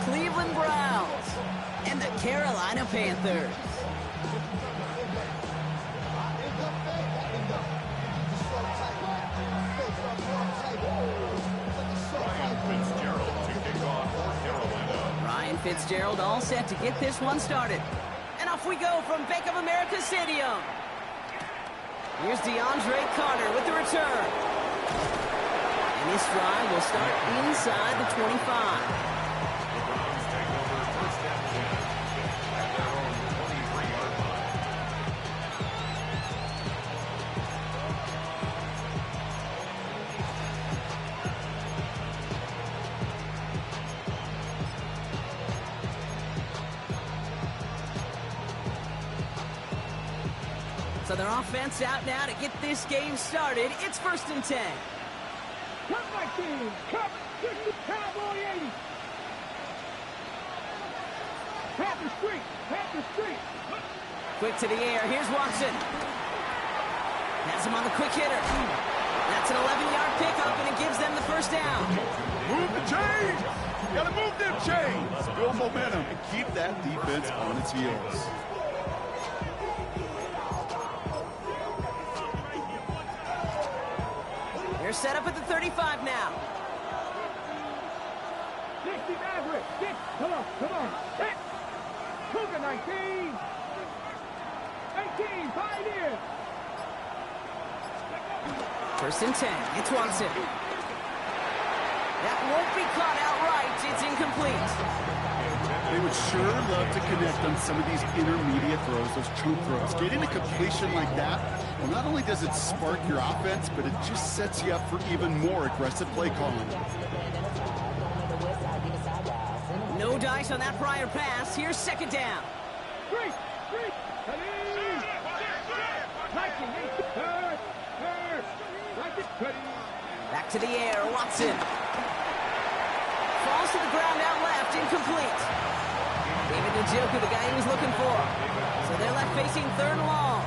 Cleveland Browns and the Carolina Panthers. Ryan Fitzgerald all set to get this one started. And off we go from Bank of America Stadium. Here's DeAndre Carter with the return. And this drive will start inside the 25. So their offense out now to get this game started. It's 1st and 10. Cut my team. Cut. Cowboy 80. Panther Street. Panther Street. Quick to the air. Here's Watson. Has him on the quick hitter. That's an 11-yard pickup, and it gives them the first down. Move the chains. You gotta move them chains. Build momentum and keep that defense on its heels. They're set up at the 35 now. 60 Maverick. 6. Come on. 6. Cougar 19. 18. Pioneer. 1st and 10. It's Watson. That won't be caught outright. It's incomplete. They would sure love to connect on some of these intermediate throws, those chunk throws. Getting a completion like that, well, not only does it spark your offense, but it just sets you up for even more aggressive play calling. No dice on that prior pass. Here's 2nd down. Street. Back to the air. Watson. Falls to the ground out left. Incomplete. David Njoku, the guy he was looking for. So they're left facing 3rd and long.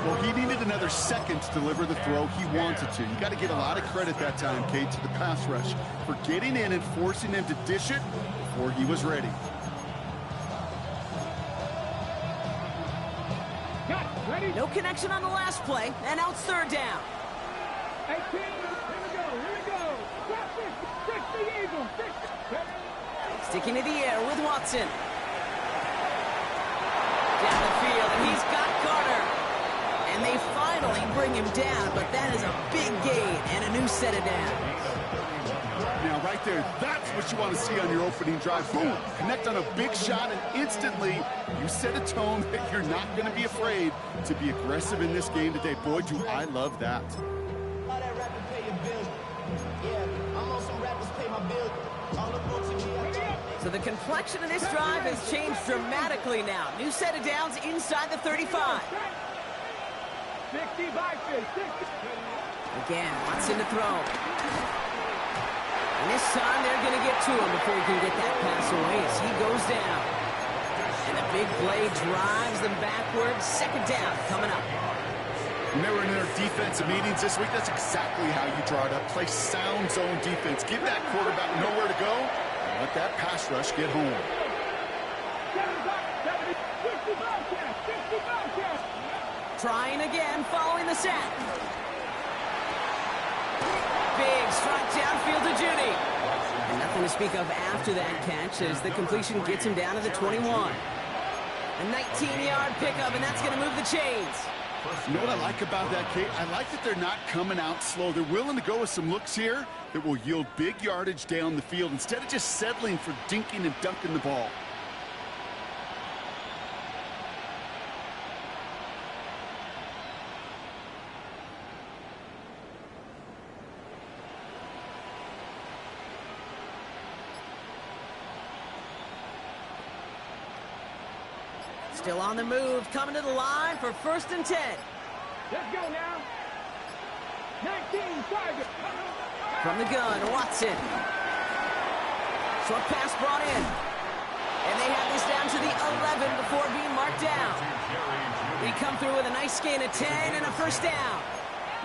Well, he needed another second to deliver the throw he wanted to. You got to give a lot of credit that time, Kate, to the pass rush for getting in and forcing him to dish it before he was ready. No connection on the last play, and now it's 3rd down. 18, here we go. 60 Eagles, 60. Sticking to the air with Watson. Down the field, and he's got Carter. And they finally bring him down, but that is a big gain and a new set of downs. Now, right there, that's what you want to see on your opening drive. Boom, connect on a big shot, and instantly you set a tone that you're not going to be afraid to be aggressive in this game today. Boy, do I love that. So the complexion of this drive has changed dramatically now. New set of downs inside the 35. 60 by 50. Again, Watson to throw. And this time they're going to get to him before he can get that pass away as he goes down. And the big play drives them backwards. 2nd down coming up. When they were in their defensive meetings this week, that's exactly how you draw it up. Play sound zone defense. Give that quarterback nowhere to go. And let that pass rush get home. 65. Trying again, following the sack. Big strike downfield to Judy. And nothing to speak of after that catch as the completion gets him down to the 21. A 19-yard pickup, and that's going to move the chains. You know what I like about that, Kate? I like that they're not coming out slow. They're willing to go with some looks here that will yield big yardage down the field instead of just settling for dinking and dunking the ball. Still on the move, coming to the line for 1st and 10. Let's go now. 19 target. From the gun, Watson. Short pass brought in. And they have this down to the 11 before being marked down. They come through with a nice gain of 10 and a 1st down.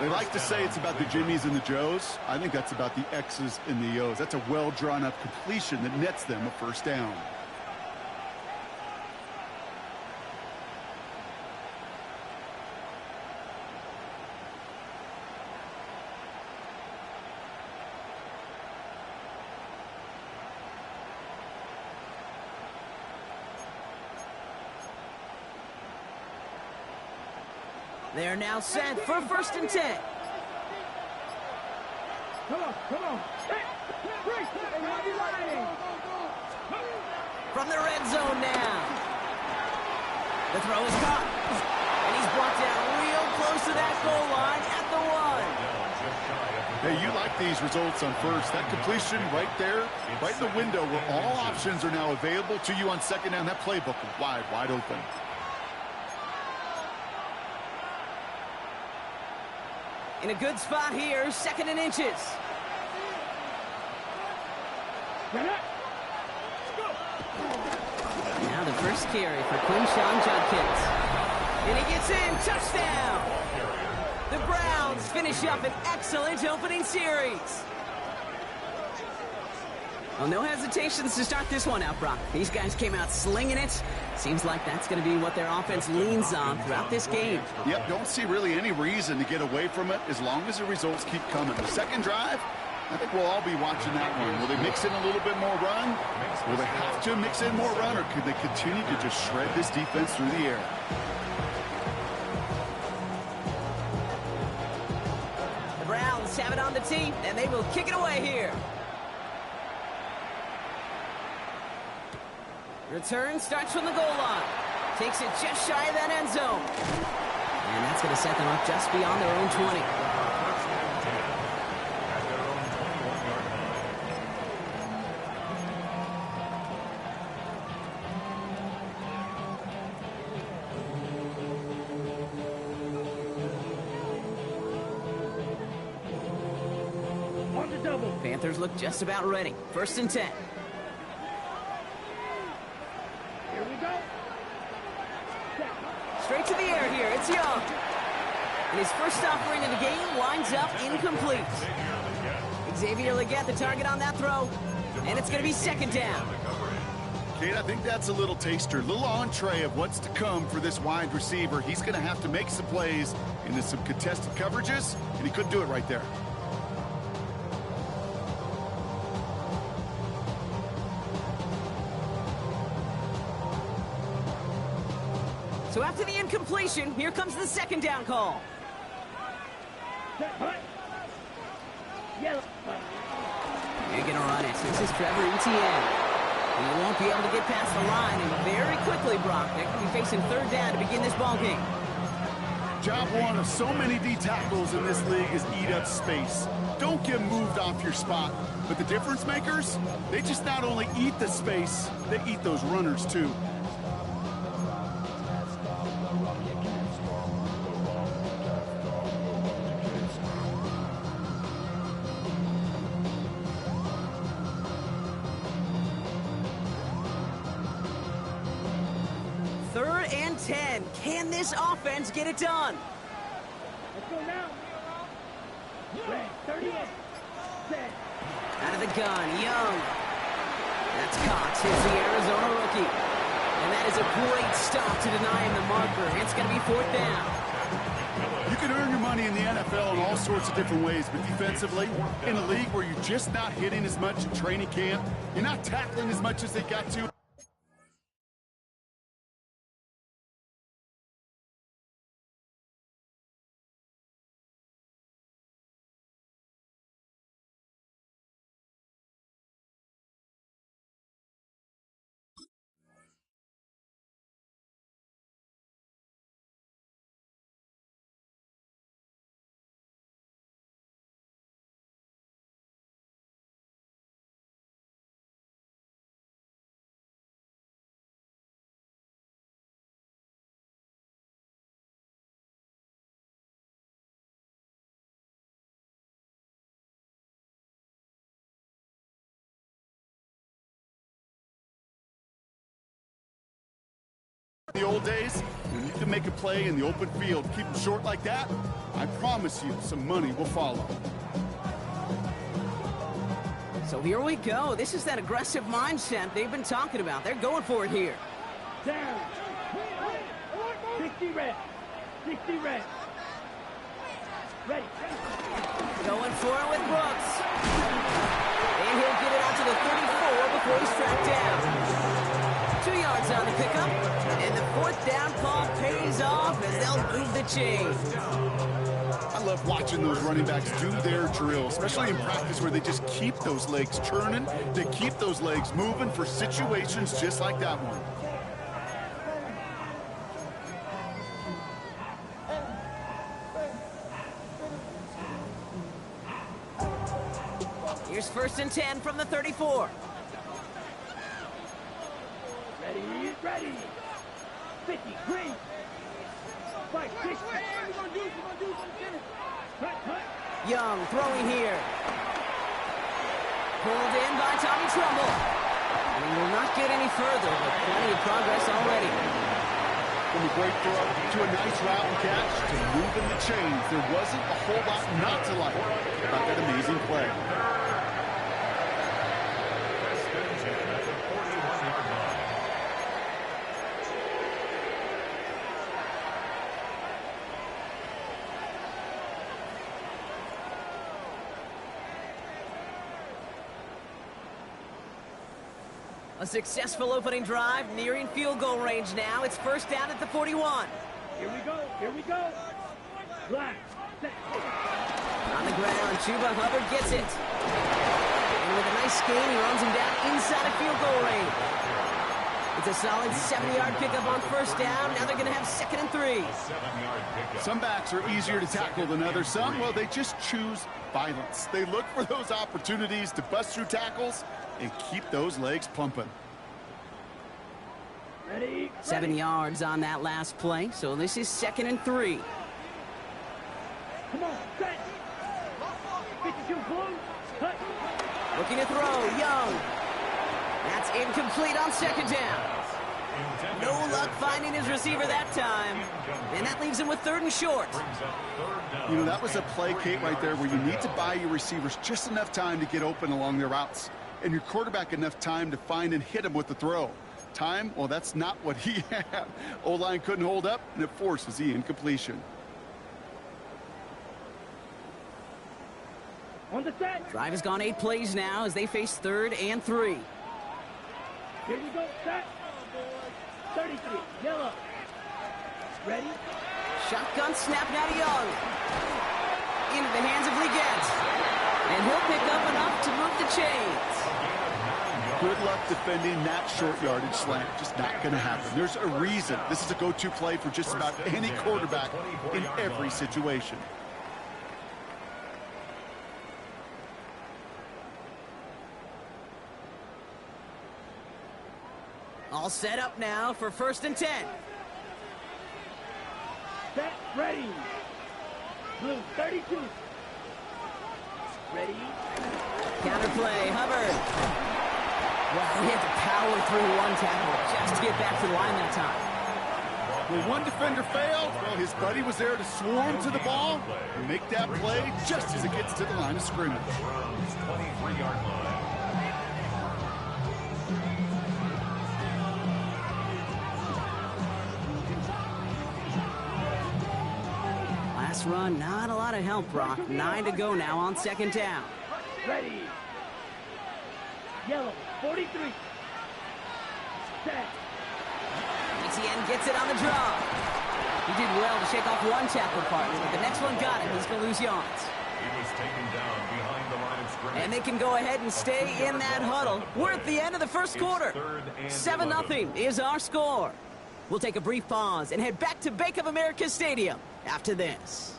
They like to say it's about the Jimmies and the Joes. I think that's about the X's and the O's. That's a well-drawn-up completion that nets them a first down. They're now set for 1st and 10. Come on. From the red zone now. The throw is caught. And he's brought down real close to that goal line at the 1. Hey, you like these results on first. That completion right there, right in the window where all options are now available to you on 2nd down. That playbook wide open. In a good spot here, 2nd and inches. Now the first carry for Quinshawn Judkins. And he gets in, touchdown! The Browns finish up an excellent opening series. Well, no hesitations to start this one out, Brock. These guys came out slinging it. Seems like that's going to be what their offense leans on throughout this game. Yep, don't see really any reason to get away from it as long as the results keep coming. The second drive, I think we'll all be watching that one. Will they mix in a little bit more run? Will they have to mix in more run, or could they continue to just shred this defense through the air? The Browns have it on the tee, and they will kick it away here. Return starts from the goal line. Takes it just shy of that end zone. And that's going to set them up just beyond their own 20. On the double. Panthers look just about ready. 1st and 10. Straight to the air here, it's Young. And his first offering of the game winds up incomplete. Xavier Legette the target on that throw. And it's going to be 2nd down. Kate, I think that's a little taster, a little entree of what's to come for this wide receiver. He's going to have to make some plays into some contested coverages, and he couldn't do it right there. So after the incompletion, here comes the 2nd down call. Yellow. They're going to run it. This is Trevor Etienne. And he won't be able to get past the line, and very quickly, Brock, they're going to be facing 3rd down to begin this ball game. Job one of so many D tackles in this league is eat up space. Don't get moved off your spot. But the difference makers, they just not only eat the space, they eat those runners too. Third and 10. Can this offense get it done? Let's go now. Red, 38. Set. Out of the gun, Young. That's Cox. Here's the Arizona rookie. And that is a great stop to deny him the marker. It's going to be 4th down. You can earn your money in the NFL in all sorts of different ways, but defensively, in a league where you're just not hitting as much in training camp, you're not tackling as much as they got to, In the old days, when you can make a play in the open field, keep them short like that, I promise you some money will follow. So here we go. This is that aggressive mindset they've been talking about. They're going for it here. Down. 60 reps. 60 reps. Ready. Going for it with Brooks. And he'll get it out to the 34 before he's tracked down. 2 yards on the pickup. And the 4th down call pays off as they'll move the chain. I love watching those running backs do their drill, especially in practice where they just keep those legs churning. They keep those legs moving for situations just like that one. Here's 1st and 10 from the 34. Ready, ready. 50, green. 5, 6. Young throwing here. Pulled in by Tommy Trumbull. And he will not get any further, but plenty of progress already. From a great throw to a nice route and catch to moving the chains, there wasn't a whole lot not to like about that amazing play. A successful opening drive, nearing field goal range now. It's 1st down at the 41. Here we go, here we go. Black, set. On the ground, Chuba Hubbard gets it. And with a nice gain, he runs him down inside of field goal range. It's a solid 70-yard pickup on 1st down. Now they're going to have 2nd and 3. Some backs are easier to tackle than others. Some, well, they just choose violence. They look for those opportunities to bust through tackles and keep those legs pumping. Ready, 7 ready. yards on that last play, so this is 2nd and 3. Come on, set. 52 blue. Cut. Looking to throw, Young. That's incomplete on 2nd down. No luck finding his receiver that time. And that leaves him with 3rd and short. You know, that was a play, Kate, right there where you need to buy your receivers just enough time to get open along their routes. And your quarterback enough time to find and hit him with the throw. Time, well, that's not what he had. O-line couldn't hold up, and it forces the incompletion. On the set. Drive has gone 8 plays now as they face 3rd and 3. Here we go, set. 33, yellow. Ready? Shotgun snap now to Young. Into the hands of Leggett. And he'll pick up enough to move the chains. Good luck defending that short yardage slant. Just not going to happen. There's a reason this is a go-to play for just about any quarterback in every situation. All set up now for 1st and 10. Set, ready. Blue, 32. Ready? Counterplay, Hubbard. Well, he had to power through one tackle just to get back to the line that time. When one defender failed, well, his buddy was there to swarm to the ball and make that play just as it gets to the line of scrimmage. 23-yard line. Last run, not a lot of help, Brock. 9 to go now on 2nd down. Ready. Yellow, 43. Set. ETN gets it on the draw. He did well to shake off one tackle partner, but the next one got him. He's going to lose yards. He was taken down behind the line of scrimmage. And they can go ahead and stay in that huddle. We're at the end of the first quarter. 7-0 is our score. We'll take a brief pause and head back to Bank of America Stadium after this.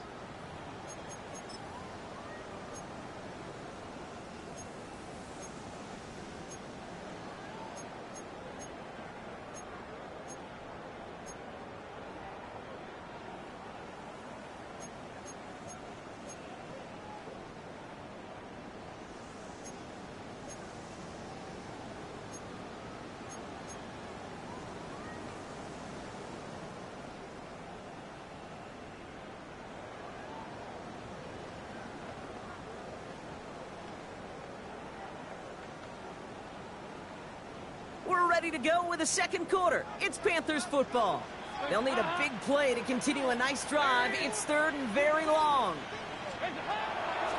ready to go with the second quarter. It's Panthers football. They'll need a big play to continue a nice drive. It's third and very long.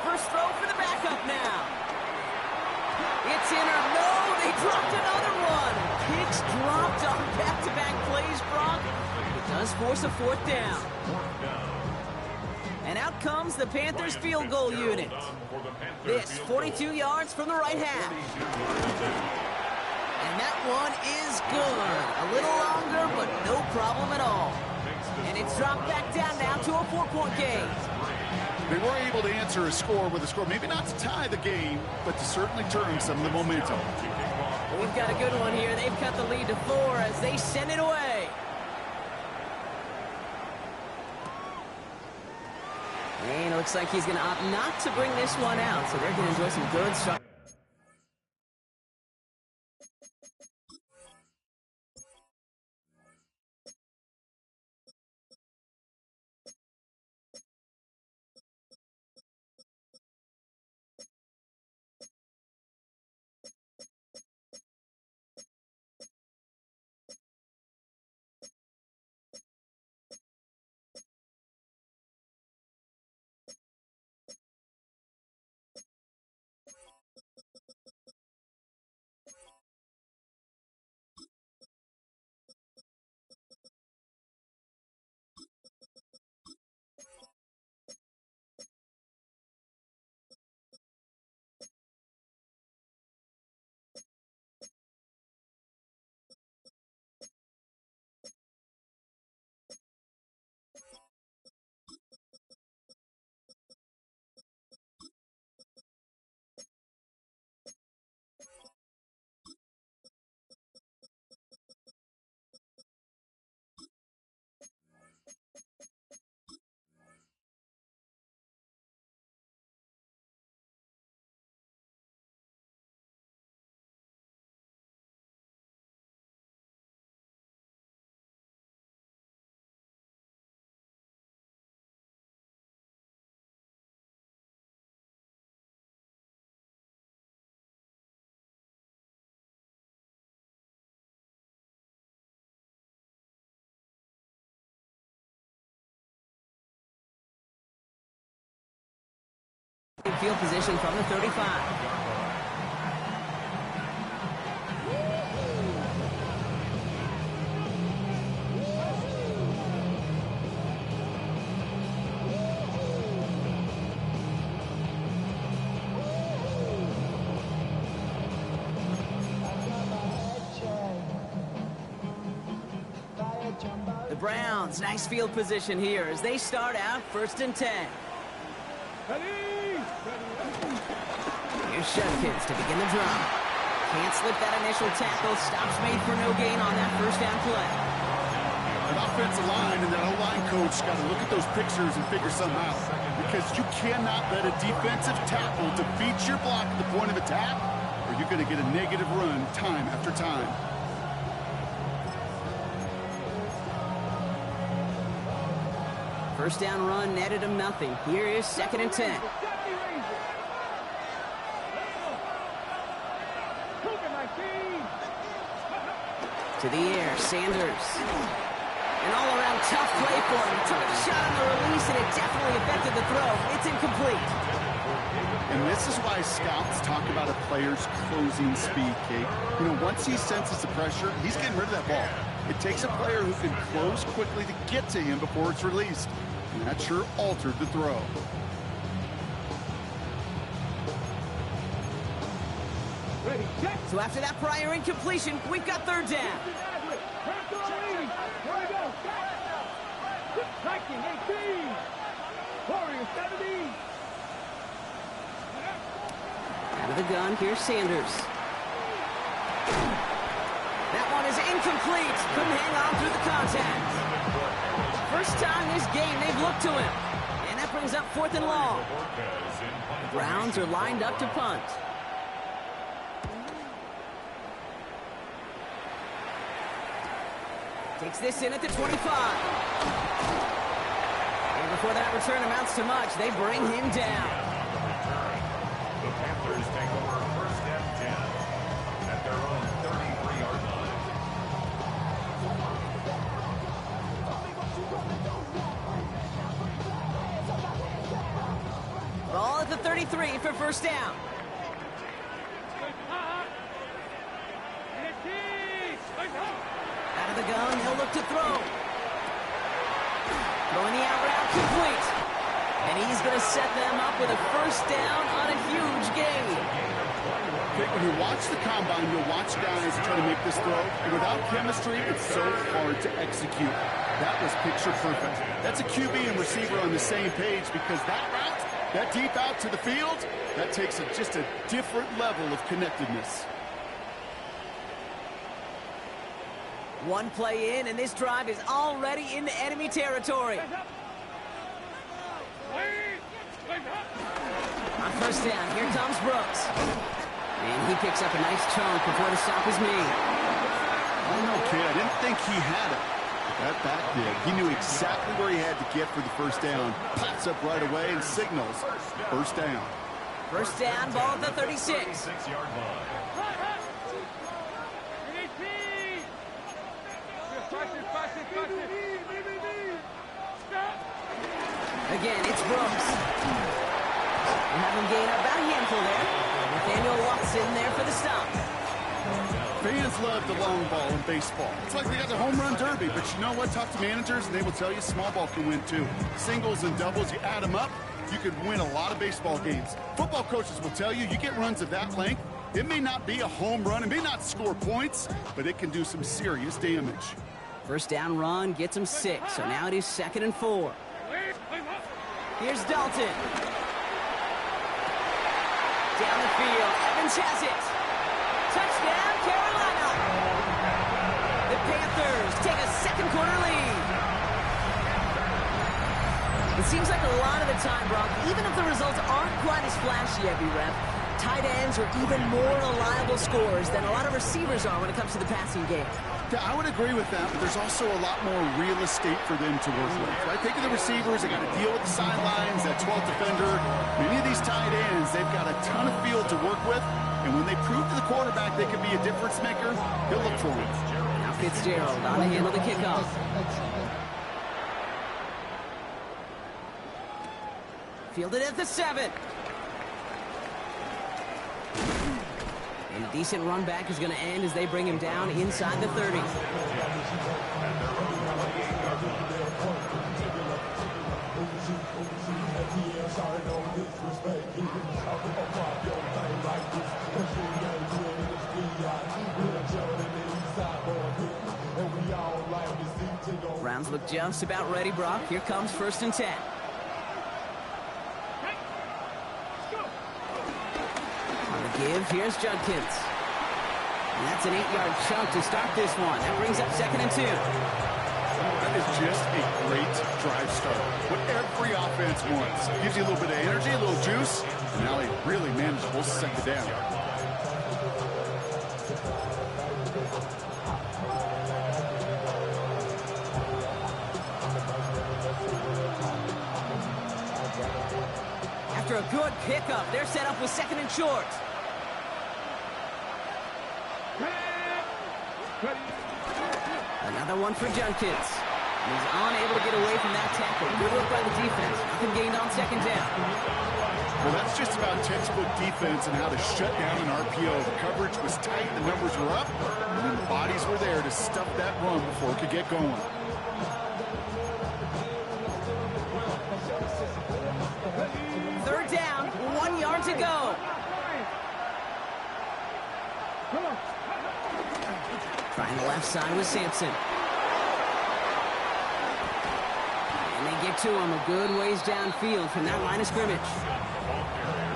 First throw for the backup now. It's in or no, they dropped another one. Picks dropped on back-to-back plays, Brock. It does force a fourth down. And out comes the Panthers field goal unit. This 42 yards from the right half. And that one is good. A little longer, but no problem at all. And it's dropped back down now to a 4-point game. They were able to answer a score with a score, maybe not to tie the game, but to certainly turn some of the momentum. We've got a good one here. They've cut the lead to 4 as they send it away. And it looks like he's going to opt not to bring this one out, so they're going to enjoy some good start. Field position from the 35. The Browns, nice field position here as they start out 1st and 10. Here's Shudkins to begin the drive. Can't slip that initial tackle. Stops made for no gain on that first down play. An offensive line and that O-line coach got to look at those pictures and figure something out. Because you cannot let a defensive tackle defeat your block at the point of attack, or you're going to get a negative run time after time. First down run netted him nothing. Here is 2nd and 10. To the air, Sanders. An all-around tough play for him. Took a shot on the release, and it definitely affected the throw. It's incomplete. And this is why scouts talk about a player's closing speed, Kate. You know, once he senses the pressure, he's getting rid of that ball. It takes a player who can close quickly to get to him before it's released. And that sure altered the throw. So after that prior incompletion, we've got 3rd down. Out of the gun, here's Sanders. That one is incomplete. Couldn't hang on through the contact. First time this game they've looked to him. And that brings up 4th and long. The Browns are lined up to punt. Takes this in at the 25. And before that return amounts to much, they bring him down. The Panthers take over 1st and 10 at their own 33-yard line. 33 for first down. Out of the gun, he'll look to throw. Throwing the out route complete. And he's going to set them up with a first down on a huge gain. When you watch the combine, you'll watch guys try to make this throw, and without chemistry, it's so hard to execute. That was picture perfect. That's a QB and receiver on the same page, because that route, that deep out to the field, that takes just a different level of connectedness. One play in, and this drive is already into enemy territory. On first down, here comes Brooks. And he picks up a nice chunk before the stop is made. I don't know, kid. I didn't think he had it. That back did. He knew exactly where he had to get for the first down. Pops up right away and signals first down. First down, ball at the 36. 6-yard line. Again, it's Brooks. We have him gain about a handful there. Nathaniel walks in there for the stop. Fans love the long ball in baseball. It's like they got the home run derby, but you know what? Talk to managers, and they will tell you small ball can win too. Singles and doubles, you add them up, you could win a lot of baseball games. Football coaches will tell you, you get runs of that length, it may not be a home run, it may not score points, but it can do some serious damage. First down run gets him 6, so now it is 2nd and 4. Here's Dalton. Down the field, Evans has it. Touchdown, Carolina. The Panthers take a second quarter lead. It seems like a lot of the time, Brock, even if the results aren't quite as flashy every rep, tight ends are even more reliable scorers than a lot of receivers are when it comes to the passing game. Yeah, I would agree with that, but there's also a lot more real estate for them to work with. Right? Think of the receivers, they got to deal with the sidelines, that 12th defender. Many of these tight ends, they've got a ton of field to work with, and when they prove to the quarterback they can be a difference maker, he'll look for him. Now Fitzgerald on the handle the kickoff. Fielded at the 7. And a decent run back is going to end as they bring him down inside the 30. Browns look just about ready, Brock. Here comes 1st and 10. Give, here's Judkins. And that's an 8-yard chunk to start this one. That brings up 2nd and 2. That is just a great drive start. What every offense wants. Gives you a little bit of energy, a little juice, and now a really manageable 2nd down. After a good pickup, they're set up with 2nd and short. Another one for Judkins. He's unable to get away from that tackle. Good work by the defense. Nothing gained on 2nd down. Well, that's just about textbook defense and how to shut down an RPO. The coverage was tight, the numbers were up, and then the bodies were there to stuff that run before it could get going. Third down, 1 yard to go. Trying the left side with Sampson. And they get to him a good ways downfield from that line of scrimmage.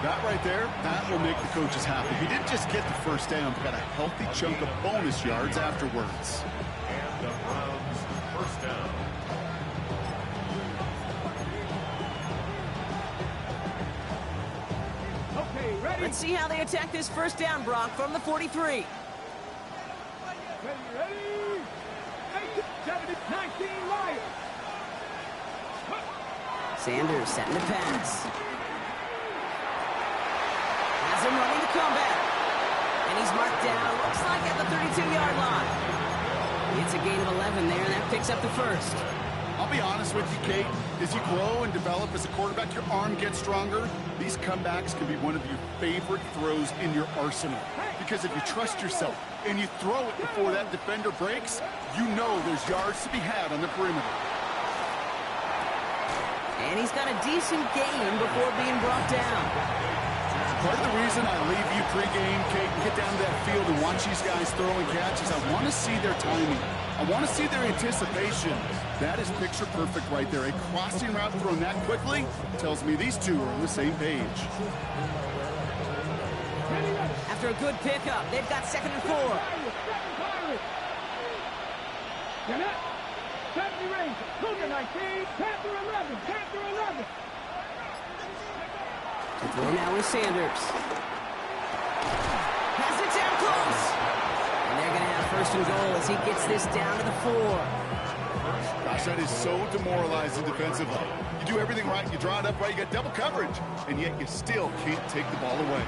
That right there, that will make the coaches happy. He didn't just get the first down, but got a healthy chunk of bonus yards afterwards. And the Browns, first down. Okay, ready? Let's see how they attack this first down, Brock, from the 43. Ready? 19 Lions. Sanders setting the pass. Has him running the comeback. And he's marked down, looks like at the 32-yard line. It's a gain of 11 there, and that picks up the first. I'll be honest with you, Kate. As you grow and develop as a quarterback, your arm gets stronger. These comebacks can be one of your favorite throws in your arsenal. Because if you trust yourself and you throw it before that defender breaks, you know there's yards to be had on the perimeter. And he's got a decent game before being brought down. Part of the reason I leave you pregame, Kate, and get down to that field and watch these guys throw and catch is I want to see their timing. I want to see their anticipation. That is picture perfect right there. A crossing route thrown that quickly tells me these two are on the same page. After a good pickup, they've got 2nd and 4. Panther 19, Panther 11, Panther 11. To throw now is Sanders. Has it down close. And they're going to have 1st and goal as he gets this down to the 4. Gosh, that is so demoralizing defensively. You do everything right, you draw it up right, you get double coverage, and yet you still can't take the ball away.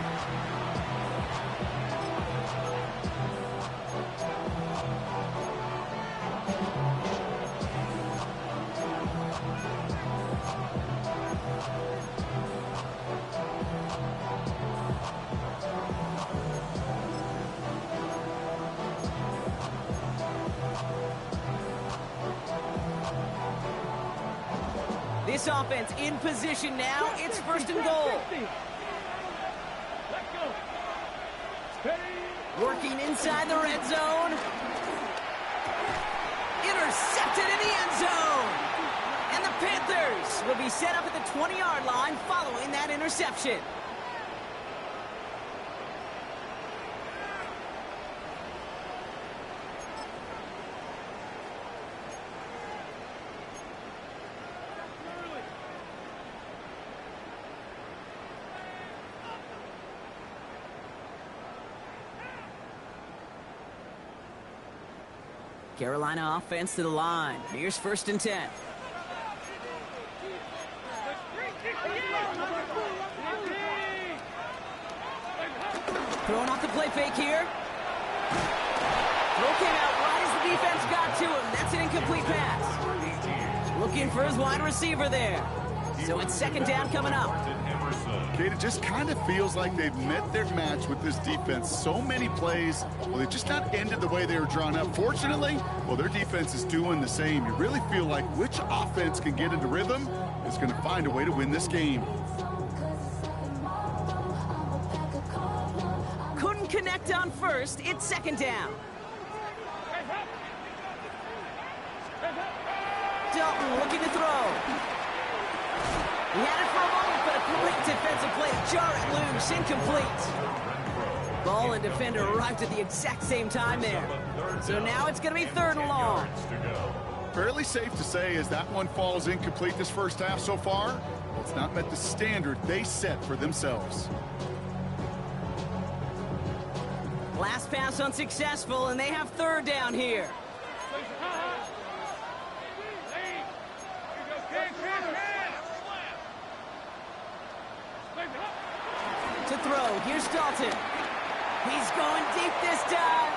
This offense in position now. It's 1st and goal. Let's go. Working inside the red zone. Intercepted in the end zone. And the Panthers will be set up at the 20-yard line following that interception. Carolina offense to the line. Here's 1st and 10. Throwing off the play fake here. Throw came out right as the defense got to him. That's an incomplete pass. Looking for his wide receiver there. So it's 2nd down coming up. Kate, it just kind of feels like they've met their match with this defense. So many plays, well, they just not ended the way they were drawn up. Fortunately, well, their defense is doing the same. You really feel like which offense can get into rhythm is going to find a way to win this game. Couldn't connect on 1st. It's 2nd down. Dalton looking to throw. He had it for a moment, but a great defensive play to jar it loose, incomplete. Ball and defender arrived at the exact same time there. So now it's going to be 3rd and long. Fairly safe to say as that one falls incomplete this first half so far, it's not met the standard they set for themselves. Last pass unsuccessful, and they have 3rd down here. To throw, here's Dalton. He's going deep this time.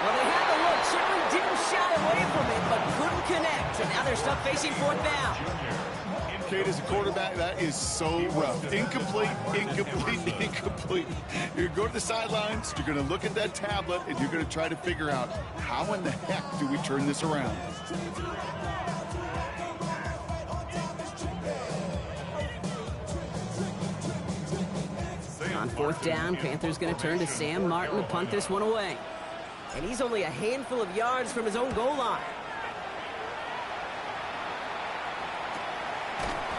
Well, they had the look, certainly didn't shy away from it, but couldn't connect. And now they're stuck facing 4th down. Kate, as a quarterback, that is so rough. Incomplete, incomplete, incomplete. You're going to go to the sidelines, you're going to look at that tablet, and you're going to try to figure out how in the heck do we turn this around. On 4th down, Panthers going to turn to Sam Martin to punt this one away. And he's only a handful of yards from his own goal line.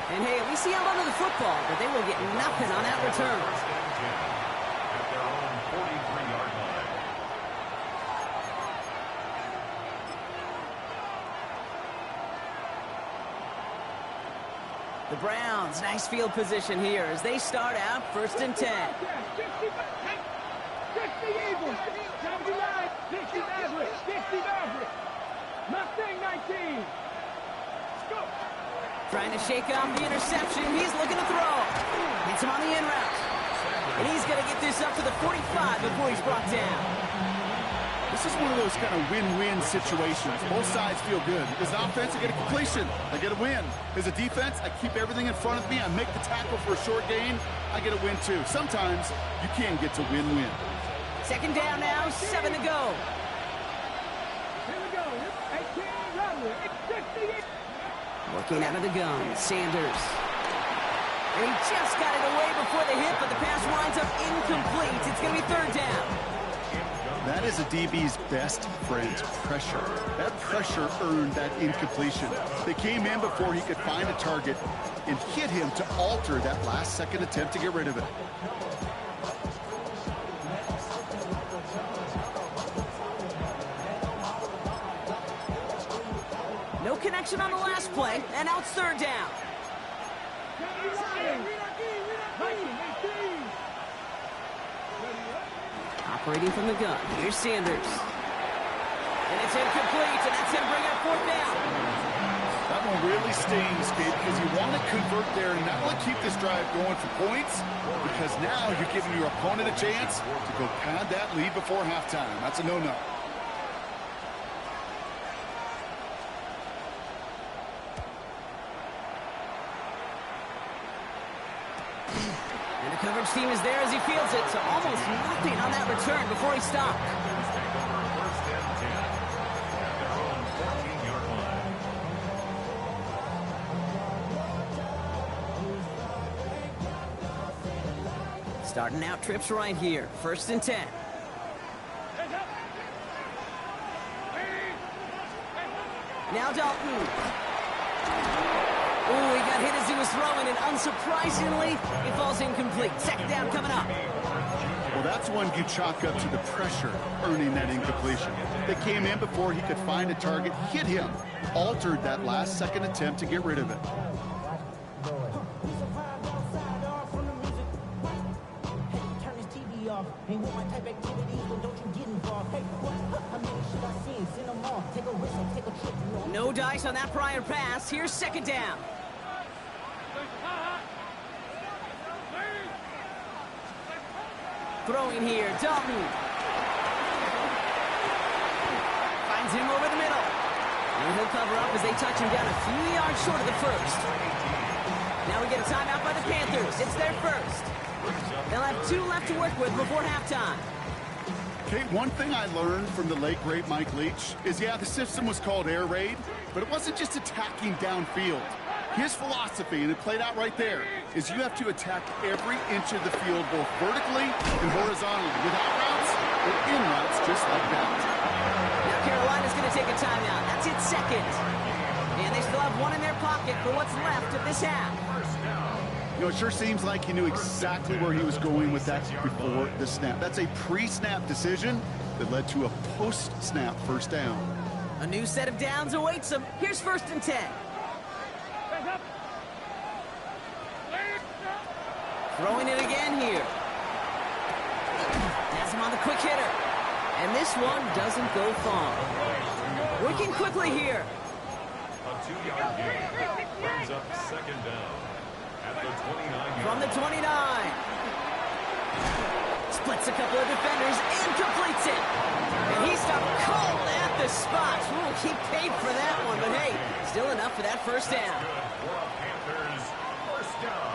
And hey, at least he held onto the football, but they will get nothing on that return. At their own 43-yard line. The Browns, nice field position here as they start out 1st and 10. 60 Eagles, 79, 60 Maverick, 60 Maverick. Mustang 19. Let's go. Trying to shake off the interception. He's looking to throw. Hits him on the in route. And he's going to get this up to the 45 before he's brought down. This is one of those kind of win-win situations. Both sides feel good. As an offense, I get a completion. I get a win. As a defense, I keep everything in front of me. I make the tackle for a short gain. I get a win, too. Sometimes you can get to win-win. Second down now, 7 to go. Here we go. 18, run. It's 68. Working out of the gun, Sanders. And he just got it away before the hit, but the pass winds up incomplete. It's going to be third down. That is a DB's best friend, pressure. That pressure earned that incompletion. They came in before he could find a target and hit him to alter that last-second attempt to get rid of it. No connection on the last play, and now it's third down. Operating from the gun, here's Sanders. And it's incomplete, and that's going to bring up fourth down. That one really stings, Gabe, because you want to convert there and not only keep this drive going for points, because now you're giving your opponent a chance to go pad that lead before halftime. That's a no-no. And the coverage team is there as he fields it, so almost nothing on that return before he stopped. Starting out trips right here. First and 10. Now Dalton. Oh, he got hit as he was throwing, and unsurprisingly, it falls incomplete. Second down coming up. Well, that's one you chalk up to the pressure earning that incompletion. They came in before he could find a target, hit him, altered that last-second attempt to get rid of it. No dice on that prior pass. Here's second down. Throwing here, Dalton. Finds him over the middle. And he'll cover up as they touch him down a few yards short of the first. Now we get a timeout by the Panthers. It's their first. They'll have 2 left to work with before halftime. Okay, one thing I learned from the late, great Mike Leach is, yeah, the system was called air raid, but it wasn't just attacking downfield. His philosophy, and it played out right there, is you have to attack every inch of the field, both vertically and horizontally, without routes or in routes, just like that. Now Carolina's going to take a timeout. That's its second. And they still have one in their pocket for what's left of this half. You know, it sure seems like he knew exactly where he was going with that before the snap. That's a pre-snap decision that led to a post-snap first down. A new set of downs awaits them. Here's first and 10. Throwing it again here. Has him on the quick hitter. And this one doesn't go far. Working quickly here. A 2-yard gain brings up second down at the 29. From the 29. Splits a couple of defenders and completes it. And he stopped cold at the spot. Ooh, he paid for that one, but hey, still enough for that first down. For a Panthers first down.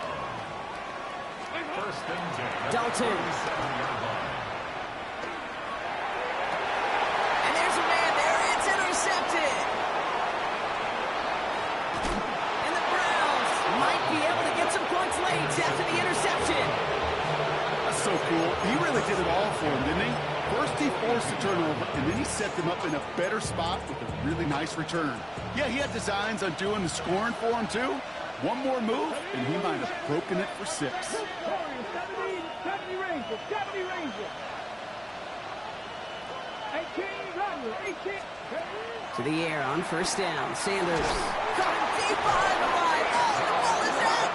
First and 10. Dalton. 37-yard line. And there's a man there. It's intercepted. And the Browns might be able to get some points late after the interception. That's so cool. He really did it all for him, didn't he? First he forced a turnover, and then he set them up in a better spot with a really nice return. Yeah, he had designs on doing the scoring for him, too. One more move, and he might have broken it for 6. 70 Rangers. 70 Rangers. 18 Rangers. 18. To the air on first down. Sanders coming deep behind the line. Oh, the ball is out.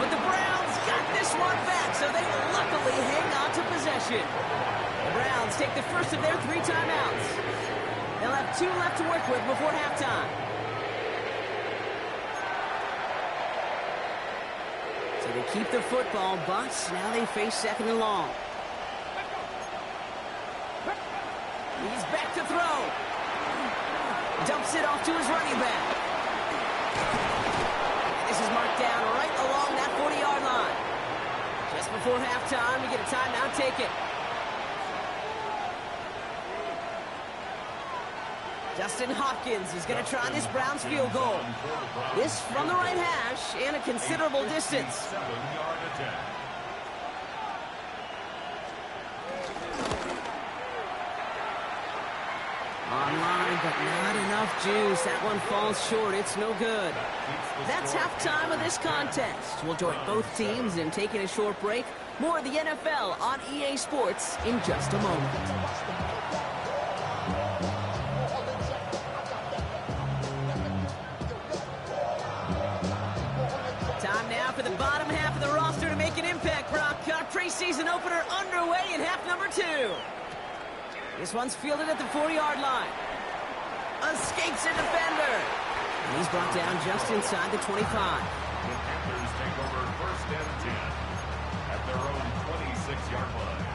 But the Browns got this one back, so they luckily hang on to possession. The Browns take the first of their 3 timeouts. They'll have 2 left to work with before halftime. So they keep the football, but now they face second and long. He's back to throw. Dumps it off to his running back. And this is marked down right along that 40-yard line. Just before halftime, we get a timeout taken. Justin Hopkins is going to try this Browns field goal. This from the right hash and a considerable distance. 7-yard attempt. Online, but not enough juice. That one falls short. It's no good. That's halftime of this contest. We'll join both teams in taking a short break. More of the NFL on EA Sports in just a moment. Time now for the bottom half of the roster to make an impact, Brock. Our preseason opener underway in half number 2. This one's fielded at the 40-yard line. Escapes a defender. And he's brought down just inside the 25. The Panthers take over 1st and 10 at their own 26-yard line.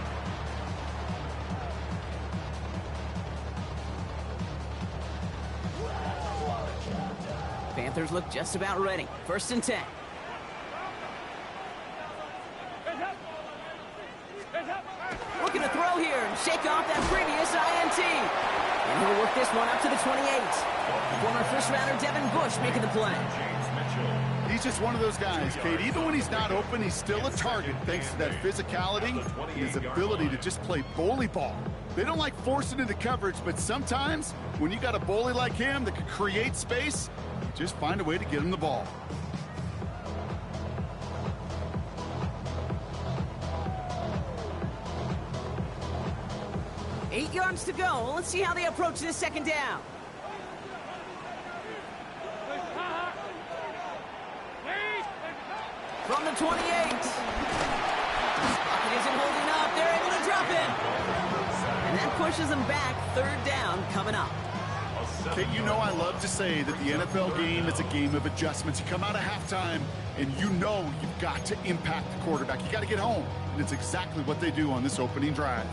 Panthers look just about ready. 1st and 10. Looking to throw here and shake off that previous INT. And he'll work this one up to the 28. Former first-rounder Devin Bush making the play. He's just one of those guys, Kate. Even when he's not open, he's still a target thanks to that physicality and his ability to just play bully ball. They don't like forcing into coverage, but sometimes when you got a bully like him that can create space, you just find a way to get him the ball. Eight yards to go. Let's see how they approach this 2nd down. From the 28. Pocket isn't holding up. They're able to drop it. And that pushes them back. 3rd down coming up. Kate, you know I love to say that the NFL game is a game of adjustments. You come out of halftime, and you know you've got to impact the quarterback. You got to get home. And it's exactly what they do on this opening drive.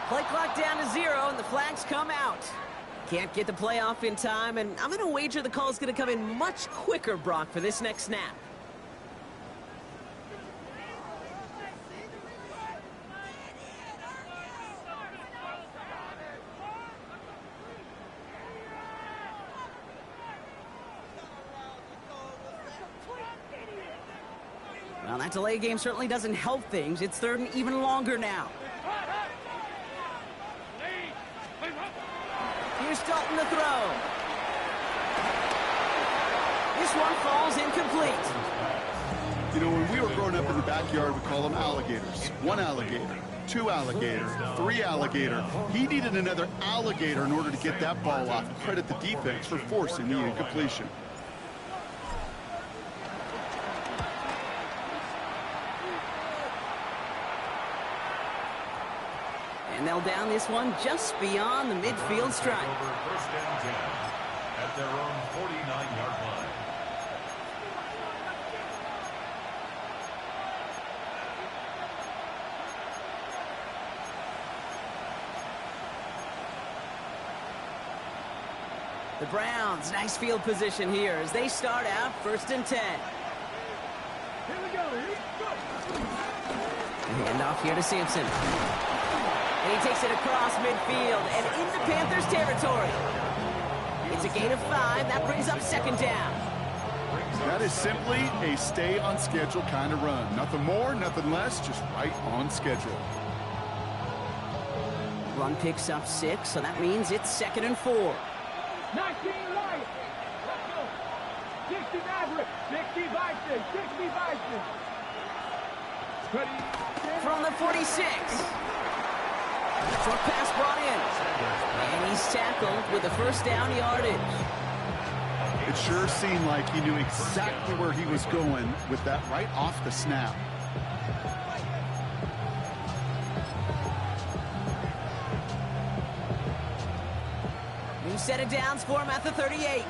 Play clock down to 0, and the flags come out. Can't get the play off in time, and I'm going to wager the call's going to come in much quicker, Brock, for this next snap. Well, that delay game certainly doesn't help things. It's 3rd and even longer now. Here's Dalton to throw. This one falls incomplete. You know, when we were growing up in the backyard, we call them alligators. 1 alligator, 2 alligator, 3 alligator. He needed another alligator in order to get that ball off. Credit the defense for forcing the incompletion. And they'll down this one just beyond the midfield stripe. Over 1st and 10 at their own 49-yard line. The Browns, nice field position here as they start out 1st and 10. Here we go. Hand off here to Sampson. And he takes it across midfield and into Panthers territory. It's a gain of 5. That brings up 2nd down. That is simply a stay on schedule kind of run. Nothing more, nothing less, just right on schedule. Run picks up 6, so that means it's 2nd and 4. 19 right. Let's go. 60 Maverick. 60 Bison. 60 Bison. From the 46. Short pass brought in. And he's tackled with the first down yardage. It sure seemed like he knew exactly where he was going with that right off the snap. New set of downs for him at the 38.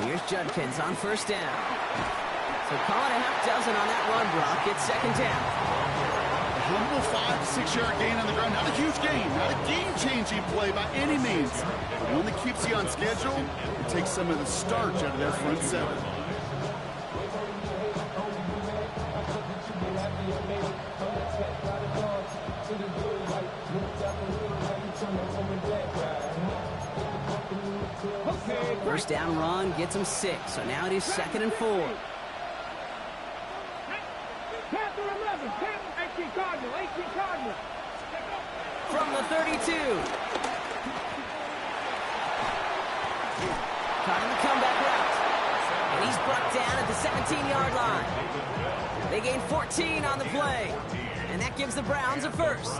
Here's Judkins on first down. So call it a half dozen on that run block. It's second down. A humble 5 to 6 yard gain on the ground. Not a huge gain, not a game-changing play by any means. But one that keeps you on schedule and takes some of the starch out of their front seven. First down run gets him 6, so now it is 2nd and 4. Panther 11, 18 Cardinal, 18 Cardinal. From the 32. Caught in the comeback route. And he's brought down at the 17-yard line. They gain 14 on the play. And that gives the Browns a first.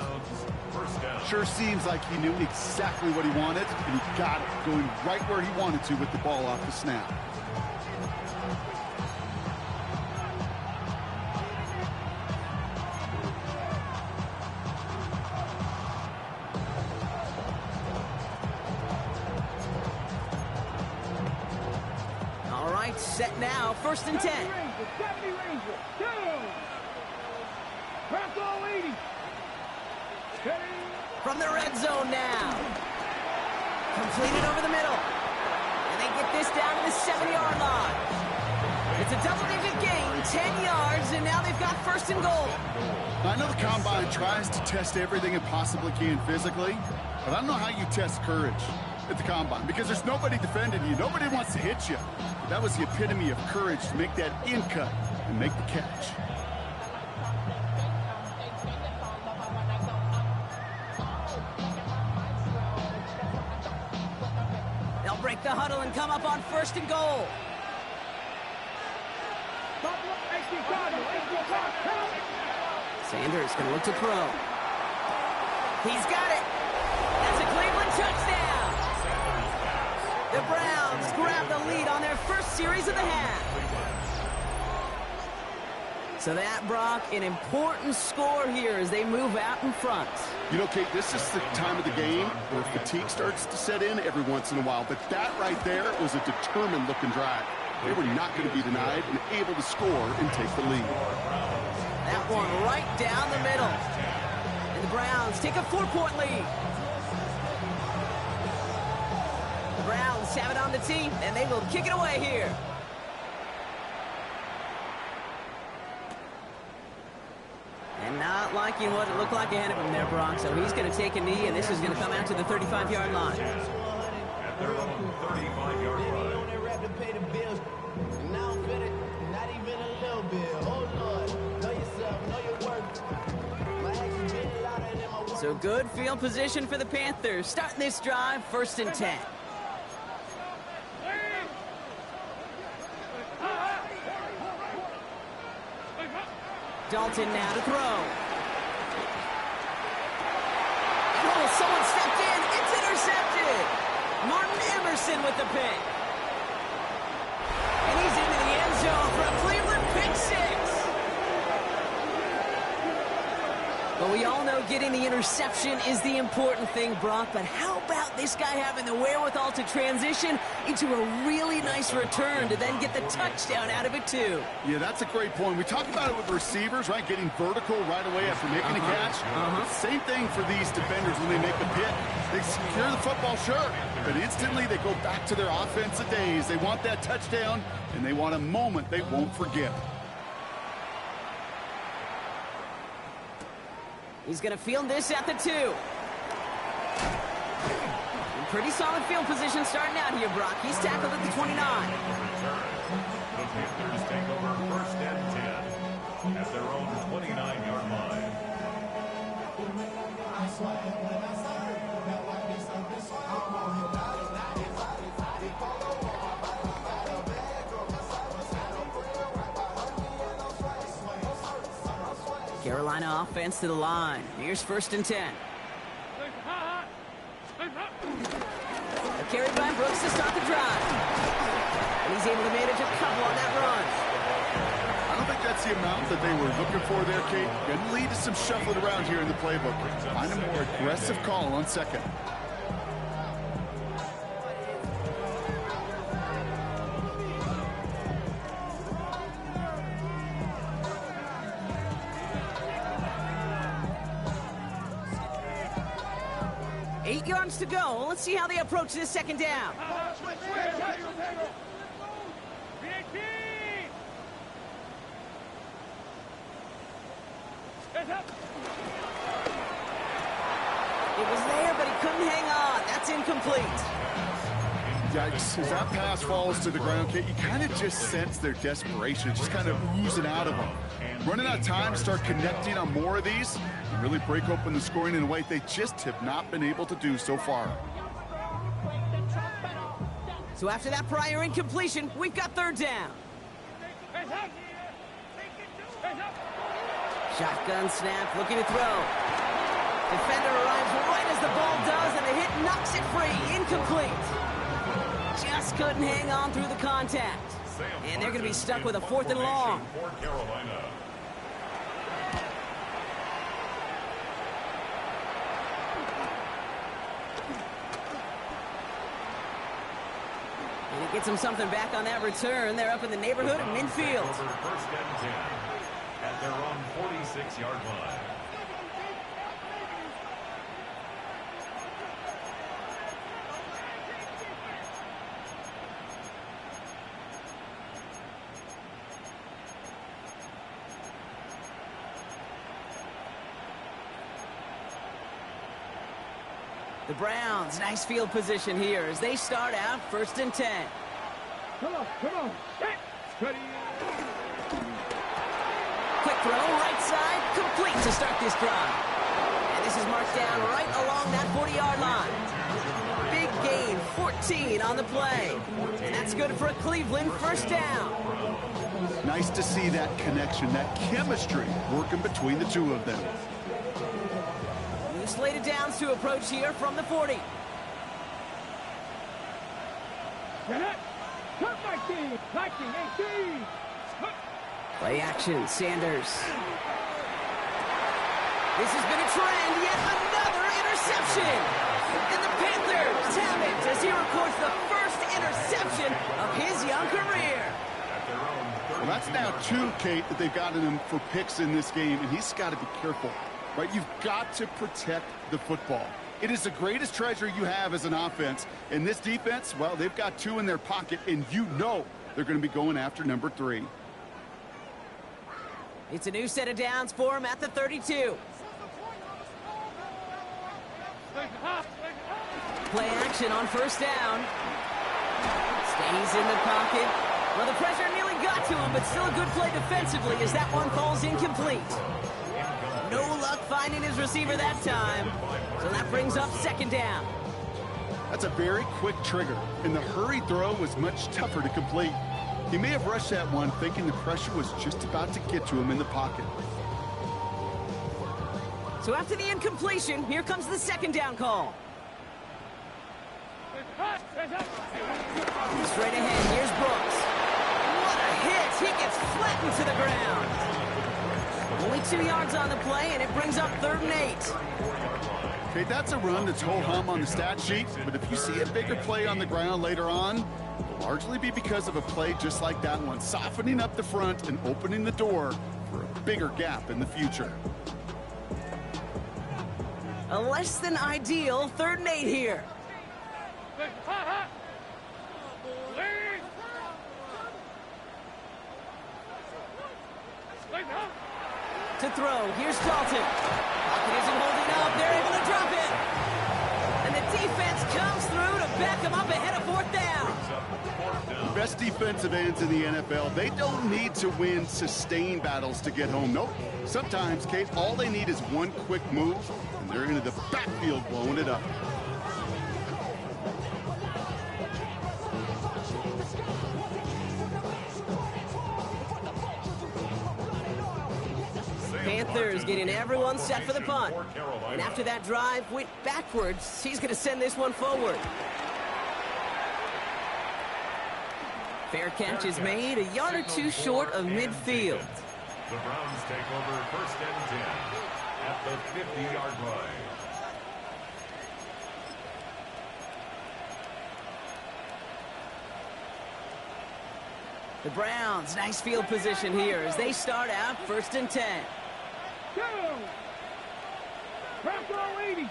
Sure seems like he knew exactly what he wanted, and he got it, going right where he wanted to with the ball off the snap. All right, set now, 1st and 10. 70 Ranger, down. Press all 80. From the red zone now. Completed over the middle. And they get this down to the 7-yard line. It's a double-digit gain, 10 yards, and now they've got 1st and goal. I know the Combine tries to test everything it possibly can physically, but I don't know how you test courage at the Combine, because there's nobody defending you. Nobody wants to hit you. But that was the epitome of courage to make that in cut and make the catch. They'll break the huddle and come up on 1st and goal. Sanders going to look to throw. He's got it. That's a Cleveland touchdown. The Browns grab the lead on their first series of the half. So that, Brock, an important score here as they move out in front. You know, Kate, this is the time of the game where fatigue starts to set in every once in a while. But that right there was a determined-looking drive. They were not going to be denied and able to score and take the lead. That one right down the middle. And the Browns take a 4-point lead. The Browns have it on the team, and they will kick it away here. And not liking what it looked like ahead of him there, Brock. So he's going to take a knee, and this is going to come out to the 35-yard line. At their own 35-yard line. So good field position for the Panthers. Starting this drive, 1st and 10. Dalton now to throw. Oh, someone stepped in. It's intercepted. Martin Emerson with the pick. And he's into the end zone for a Cleveland pick 6. But we all know getting the interception is the important thing, Brock. But how about this guy having the wherewithal to transition into a really nice return to then get the touchdown out of it, too? Yeah, that's a great point. We talk about it with receivers, right? Getting vertical right away after making a catch. Same thing for these defenders when they make the pick. They secure the football, sure, but instantly they go back to their offensive days. They want that touchdown, and they want a moment they won't forget. He's going to field this at the 2. Pretty solid field position starting out here, Brock. He's tackled at the 29. The Panthers take over 1st and 10 at their own 29-yard line. Carolina offense to the line. Here's 1st and 10. A carry by Brooks to start the drive. And he's able to manage a couple on that run. I don't think that's the amount that they were looking for there, Kate. Going to lead to some shuffling around here in the playbook. Find a more aggressive call on 2nd. Eight yards to go. Let's see how they approach this 2nd down. It was there, but he couldn't hang on. That's incomplete. Yikes. As that pass falls to the ground, Kate, you kind of just sense their desperation, just kind of oozing out of them. Running out of time to start connecting on more of these and really break open the scoring in a way they just have not been able to do so far. So after that prior incompletion, we've got 3rd down. Shotgun snap, looking to throw. Defender arrives right as the ball does, and the hit knocks it free. Incomplete. Just couldn't hang on through the contact. And they're going to be stuck with a 4th and long. And he gets him something back on that return. They're up in the neighborhood of midfield. 1st and 10 at their own 46-yard line. The Browns, nice field position here as they start out 1st and 10. Come on. Steady. Quick throw, right side, complete to start this drive. And this is marked down right along that 40-yard line. Big gain, 14 on the play. And that's good for a Cleveland 1st down. Nice to see that connection, that chemistry working between the two of them. New slated downs to approach here from the 40. Cut 19, 18. Play action, Sanders. This has been a trend, yet another interception. And the Panthers have it as he records the 1st interception of his young career. Well, that's now 2, Kate, that they've gotten him for picks in this game, and he's got to be careful, right? You've got to protect the football. It is the greatest treasure you have as an offense. And this defense, well, they've got 2 in their pocket, and you know they're going to be going after number 3. It's a new set of downs for him at the 32. Play action on 1st down. Stays in the pocket. Well, the pressure nearly got to him, but still a good play defensively as that one falls incomplete. No luck finding his receiver that time. So that brings up 2nd down. That's a very quick trigger, and the hurry throw was much tougher to complete. He may have rushed that one thinking the pressure was just about to get to him in the pocket. So after the incompletion, here comes the 2nd down call. Straight ahead, here's Brooks. What a hit! He gets flattened to the ground. Only 2 yards on the play, and it brings up 3rd and 8. Okay, that's a run that's ho-hum on the stat sheet, but if you see a bigger play on the ground later on, it'll largely be because of a play just like that one, softening up the front and opening the door for a bigger gap in the future. A less than ideal 3rd and 8 here. To throw, here's Dalton. Pocket isn't holding up, they're able to drop it. And the defense comes through to back him up ahead of 4th down. Best defensive ends in the NFL, they don't need to win sustained battles to get home. Nope. Sometimes, Kate, all they need is one quick move, and they're into the backfield blowing it up. Panthers getting everyone set for the punt. And after that drive went backwards, he's going to send this one forward. Fair catch is made, a yard or two short of midfield. The Browns take over first and 10 at the 50-yard line. The Browns, nice field position here as they start out first and 10. Go! Pressure 80.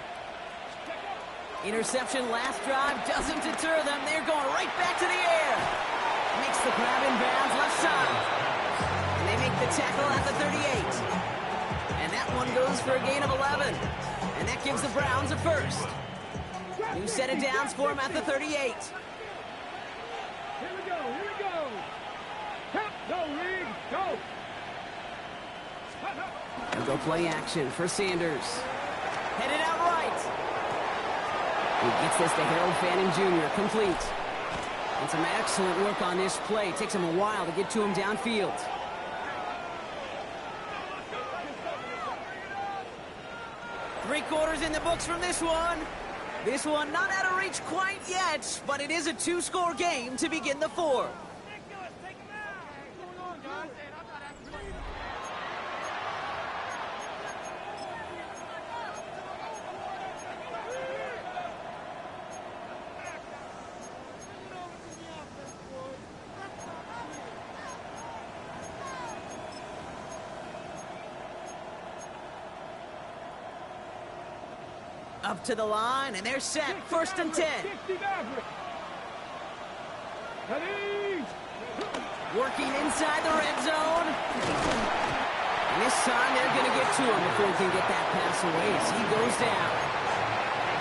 Interception last drive doesn't deter them. They're going right back to the air. Makes the grab in bounds left side. And they make the tackle at the 38. And that one goes for a gain of 11. And that gives the Browns a first. New set of downs for them at the 38. Here we go, here we go. Go, Reed, go. They'll go play action for Sanders. Headed out right. He gets this to Harold Fanning Jr. complete. And some excellent work on this play. It takes him a while to get to him downfield. Three-quarters in the books from this one. This one not out of reach quite yet, but it is a two-score game to begin the fourth. Up to the line, and they're set. First and 10. Working inside the red zone. And this time they're going to get to him before he can get that pass away as he goes down.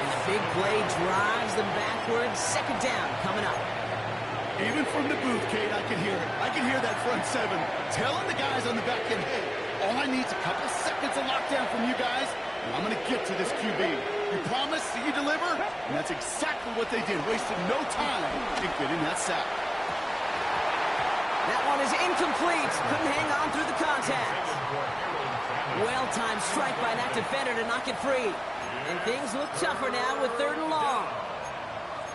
And the big play drives them backwards. Second down coming up. Even from the booth, Kate, I can hear it. I can hear that front seven telling the guys on the back end, hey, all I need is a couple seconds of lockdown from you guys, and I'm going to get to this QB. You promise, you deliver, and that's exactly what they did. Wasted no time in getting that sack. That one is incomplete. Couldn't hang on through the contact. Well-timed strike by that defender to knock it free. And things look tougher now with third and long.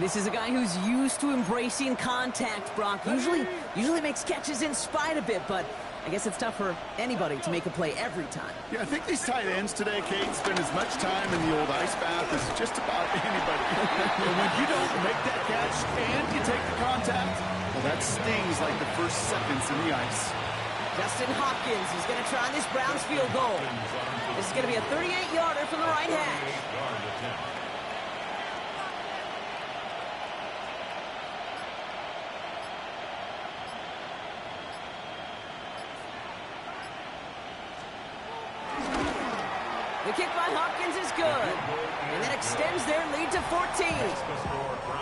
This is a guy who's used to embracing contact, Brock. Usually makes catches in spite of it, but I guess it's tough for anybody to make a play every time. Yeah, I think these tight ends today, Kate, spend as much time in the old ice bath as just about anybody. And when you don't make that catch and you take the contact, well, that stings like the first seconds in the ice. Justin Hopkins is going to try this Browns field goal. This is going to be a 38-yarder from the right hash. The kick by Hopkins is good, and that extends their lead to 14.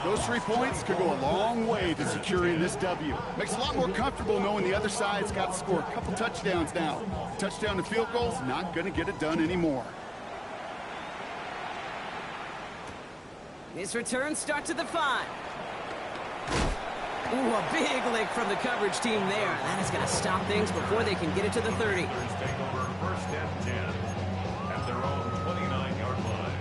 Those 3 points could go a long way to securing this W. Makes it a lot more comfortable knowing the other side's got to score a couple touchdowns now. Touchdown to field goals, not going to get it done anymore. This return starts at the 5. Ooh, a big lick from the coverage team there. That is going to stop things before they can get it to the 30. Take over first and 10 at their own 29-yard line.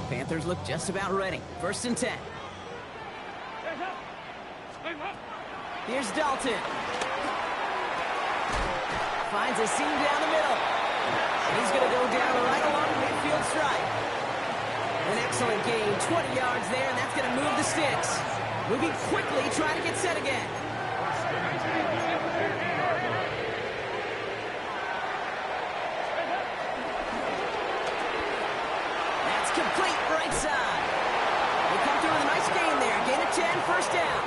Panthers look just about ready. First and 10. Here's Dalton. Finds a seam down the middle. He's going to go down right along the midfield stripe. An excellent gain, 20 yards there, and that's going to move the sticks. Moving quickly, trying to get set again. That's complete right side. They come through with a nice gain there. Gain of 10, first down.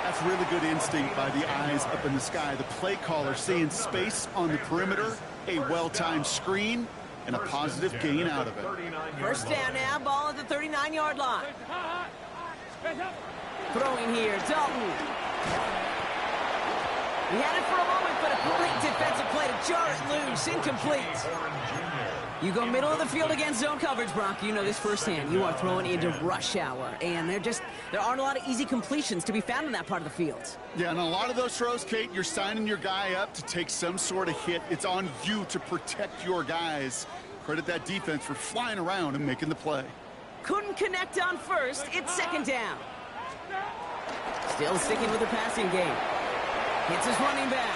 That's really good instinct by the eyes up in the sky. The play caller seeing space on the perimeter, a well-timed screen, and a positive gain out of it. First down now, ball at the 39-yard line. Throwing here, Dalton. He had it for a moment, but a great defensive play to jar it loose, incomplete. You go middle of the field against zone coverage, Brock. You know this firsthand. You are throwing into rush hour, and there aren't a lot of easy completions to be found in that part of the field. Yeah, and a lot of those throws, Kate, you're signing your guy up to take some sort of hit. It's on you to protect your guys. Credit that defense for flying around and making the play. Couldn't connect on first. It's second down. Still sticking with the passing game. Hits his running back.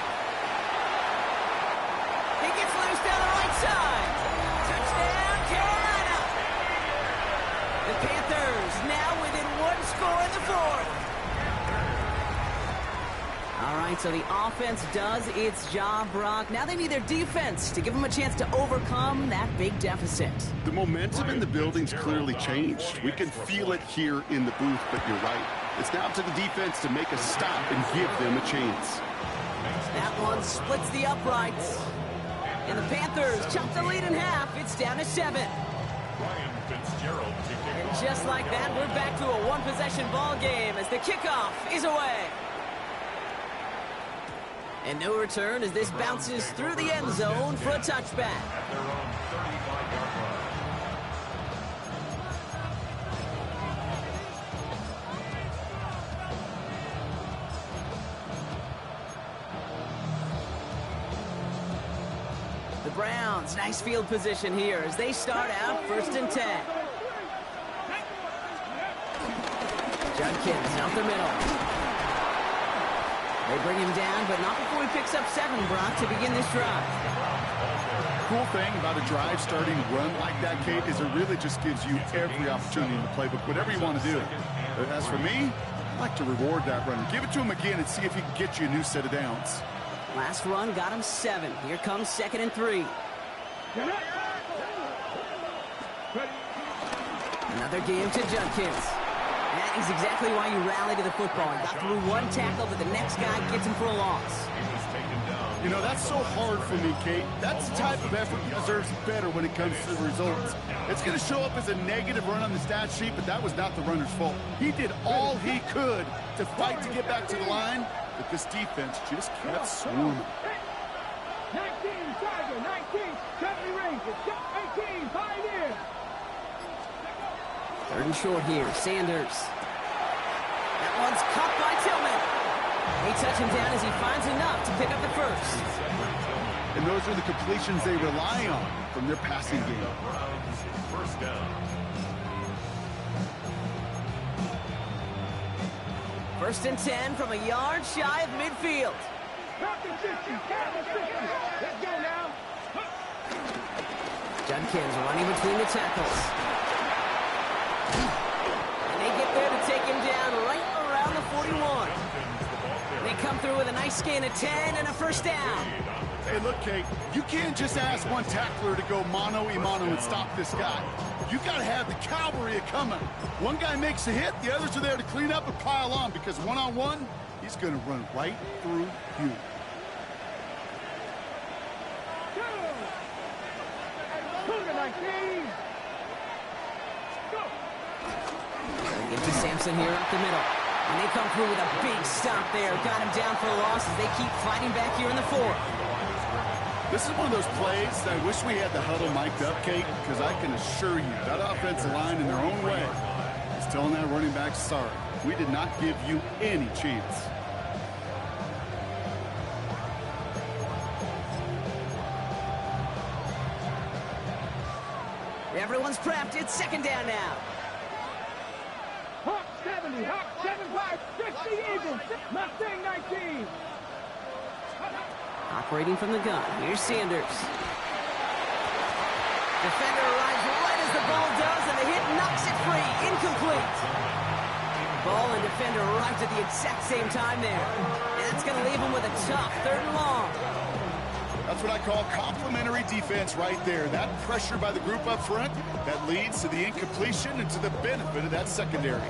He gets loose down the right side. Touchdown, Carolina. The Panthers now within one score in the fourth. All right, so the offense does its job, Brock. Now they need their defense to give them a chance to overcome that big deficit. The momentum in the building's clearly changed. We can feel it here in the booth, but you're right. It's now up to the defense to make a stop and give them a chance. That one splits the uprights. And the Panthers chop the lead in half. It's down to 7. And just like that, we're back to a one-possession ball game as the kickoff is away. And no return as this bounces through the end zone for a touchback. The Browns, nice field position here as they start out 1st and 10. Judkins out the middle. They bring him down, but not before he picks up 7, Brock, to begin this drive. Cool thing about a drive starting run like that, Kate, is it really just gives you every opportunity in the playbook, whatever you want to do. But as for me, I like to reward that runner. Give it to him again and see if he can get you a new set of downs. Last run got him 7. Here comes 2nd and 3. Another game to Judkins. That is exactly why you rally to the football. He got through one tackle, but the next guy gets him for a loss. You know, that's so hard for me, Kate. That's the type of effort that deserves better when it comes to the results. It's going to show up as a negative run on the stat sheet, but that was not the runner's fault. He did all he could to fight to get back to the line, but this defense just kept swarming. 19, Tiger, 19, 70 Rangers, 18, Pioneer. 3rd and short here, Sanders. That one's caught by Tillman. They touch him down as he finds enough to pick up the first. And those are the completions they rely on from their passing game. 1st down. 1st and 10 from a yard shy of midfield. Let's go now. Judkins running between the tackles. And they get there to take him down right around the 41. They come through with a nice gain of 10 and a 1st down. Hey, look, Kate, you can't just ask one tackler to go mano-a-mano and stop this guy. You got to have the cavalry coming. One guy makes a hit, the others are there to clean up and pile on because one-on-one, he's going to run right through you. Into Sampson here up the middle. And they come through with a big stop there. Got him down for a loss as they keep fighting back here in the 4th. This is one of those plays that I wish we had the huddle mic'd up, Kate, because I can assure you that offensive line in their own way is telling that running back, sorry, we did not give you any chance. Everyone's prepped. It's 2nd down now. Hawk 70, Hawk 75, 60 Eagles, Mustang 19. Operating from the gun. Here's Sanders. Defender arrives right as the ball does, and the hit knocks it free. Incomplete. Ball and defender arrives at the exact same time there. And that's going to leave him with a tough 3rd and long. That's what I call complementary defense right there. That pressure by the group up front, that leads to the incompletion and to the benefit of that secondary.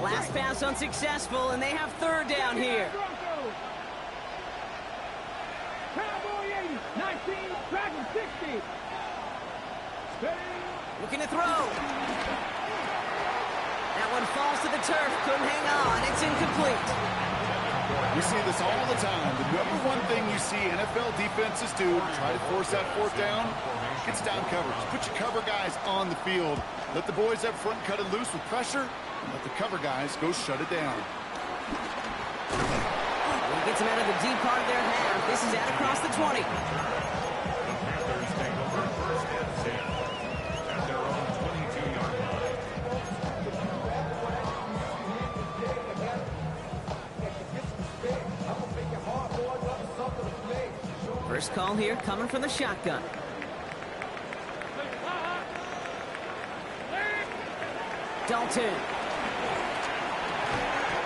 Last pass unsuccessful, and they have 3rd down here. Cowboy 80, 19, Dragon 60. Looking to throw. That one falls to the turf. Couldn't hang on. It's incomplete. We see this all the time. The number one thing you see NFL defenses do to try to force that fourth down, it's down coverage. Put your cover guys on the field. Let the boys up front cut it loose with pressure, and let the cover guys go shut it down. He gets him out of the deep part of their half. This is out across the 20. The Panthers take over first and 10 at their own 22-yard line. First call here coming from the shotgun. Dalton.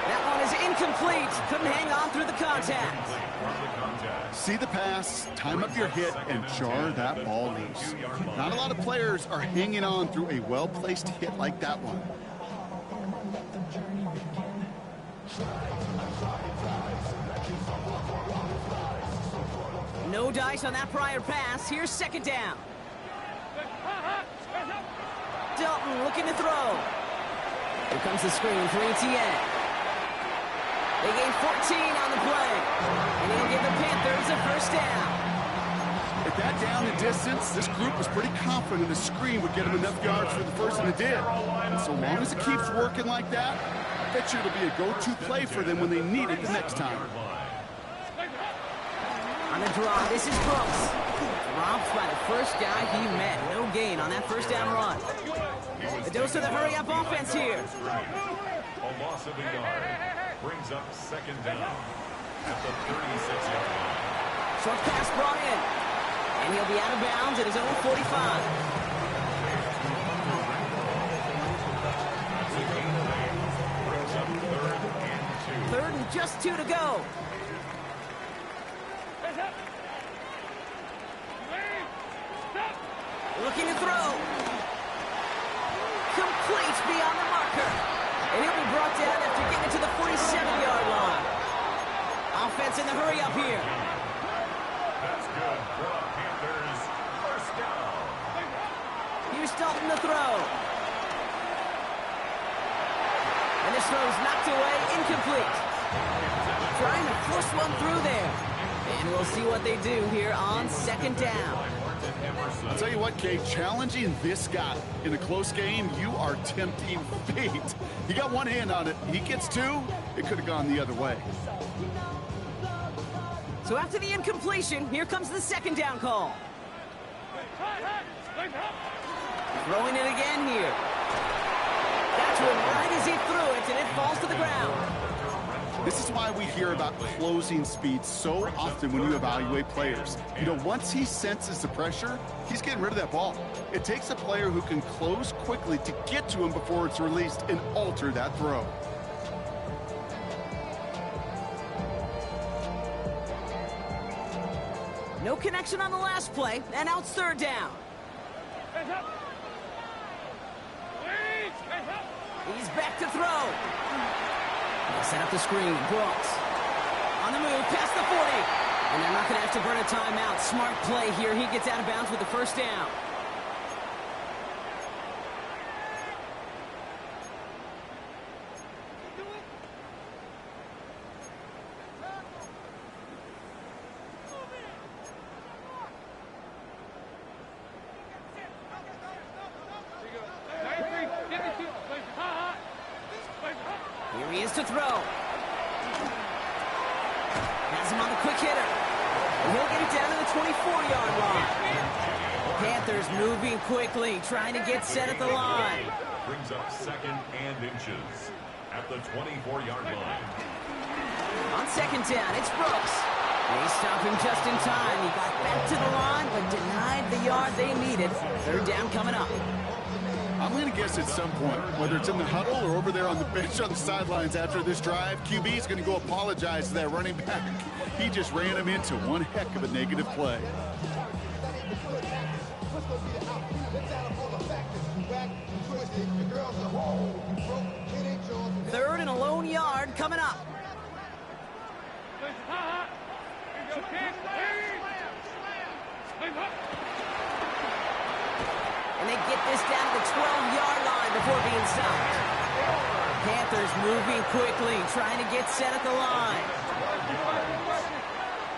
That one is incomplete. Couldn't hang on through the contact. See the pass, time up your hit, and jar that ball loose. Not a lot of players are hanging on through a well-placed hit like that one. No dice on that prior pass. Here's second down. Dalton looking to throw. Here comes the screen for ETN. They gain 14 on the play. And he'll give the Panthers a first down. At that down and distance, this group was pretty confident the screen would get them enough yards for the first, and it did. And so long as it keeps working like that, I bet you it'll be a go-to play for them when they need it the next time. On the draw, this is Brooks. Drops by the first guy he met. No gain on that first down run. The dose of the hurry-up offense here. A loss of a yard brings up second down at the 36-yard line. Short pass brought in. And he'll be out of bounds at his own 45. That's a gain of 8. Brings up third and 2. Third and just 2 to go. Looking to throw. Complete beyond the marker. And he'll be brought down after getting it to the 47-yard line. Offense in the hurry up here. That's good for the Panthers. First down. Here's Dalton to throw. And this throw's knocked away, incomplete. Trying to force one through there. And we'll see what they do here on second down. I'll tell you what, Kate, challenging this guy in a close game, you are tempting fate. He got one hand on it. He gets two, it could have gone the other way. So after the incompletion, here comes the second down call. Throwing it again here. Got to him right as he threw it, and it falls to the ground. This is why we hear about closing speed so often when you evaluate players. You know, once he senses the pressure, he's getting rid of that ball. It takes a player who can close quickly to get to him before it's released and alter that throw. No connection on the last play, and now it's third down. He's back to throw. They set up the screen. Brooks on the move past the 40. And they're not going to have to burn a timeout. Smart play here. He gets out of bounds with the first down. Here he is to throw. Has him on the quick hitter. And he'll get it down to the 24-yard line. Panthers moving quickly, trying to get set at the line. Brings up second and inches at the 24-yard line. On second down, it's Brooks. They stop him just in time. He got back to the line, but denied the yard they needed. Third down coming up. I'm going to guess at some point, whether it's in the huddle or over there on the bench on the sidelines after this drive, QB is going to go apologize to that running back. He just ran him into one heck of a negative play. Third and a lone yard coming up. And they get this down to the 12-yard line before being stopped. Panthers moving quickly, trying to get set at the line.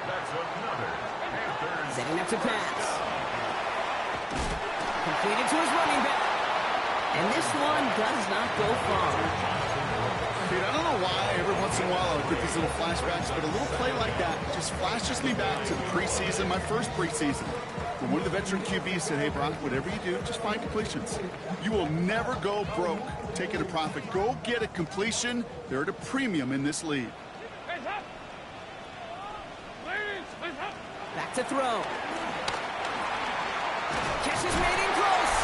That's another Panthers. Setting up to pass. Completed to his running back. And this one does not go far. Dude, I don't know why every once in a while I get these little flashbacks, but a little play like that just flashes me back to the preseason, my first preseason. When one of the veteran QBs said, hey, Brock, whatever you do, just find completions. You will never go broke taking a profit. Go get a completion. They're at a premium in this league. Back to throw. Catch is made in close.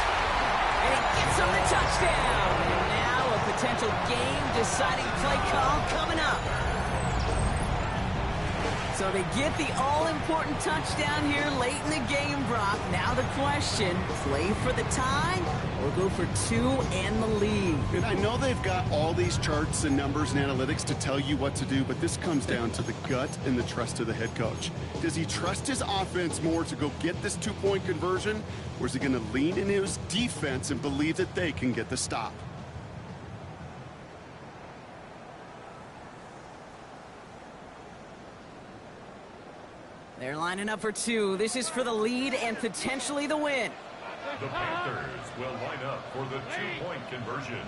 And he gets him the touchdown. And now a potential game-deciding play call coming up. So they get the all-important touchdown here late in the game, Brock. Now the question, play for the tie or go for two and the lead? And I know they've got all these charts and numbers and analytics to tell you what to do, but this comes down to the gut and the trust of the head coach. Does he trust his offense more to go get this two-point conversion, or is he going to lean into his defense and believe that they can get the stop? They're lining up for two. This is for the lead and potentially the win. The Panthers will line up for the two-point conversion.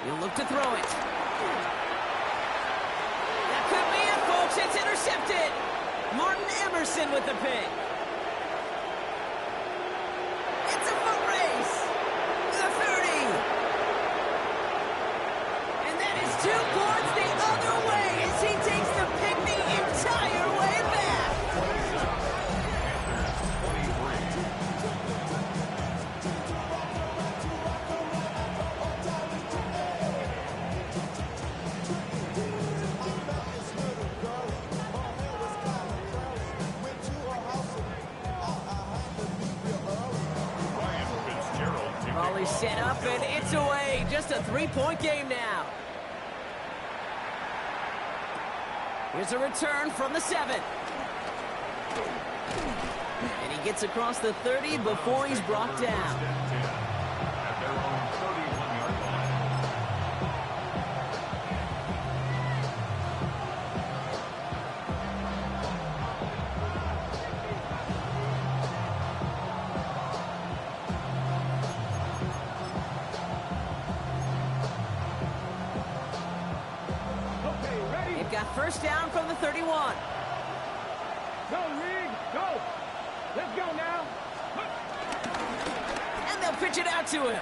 He'll look to throw it. That could be it, folks. It's intercepted. Martin Emerson with the pick. It's a foot race. The 30. And that is 2 points the other way as he takes the pick the entire way back. Volley set up and it's away. Just a 3-point game now. Here's a return from the 7. And he gets across the 30 before he's brought down. At their own 31-yard line. They've got first down from the 31. Go, Reed, go. Let's go now. And they'll pitch it out to him.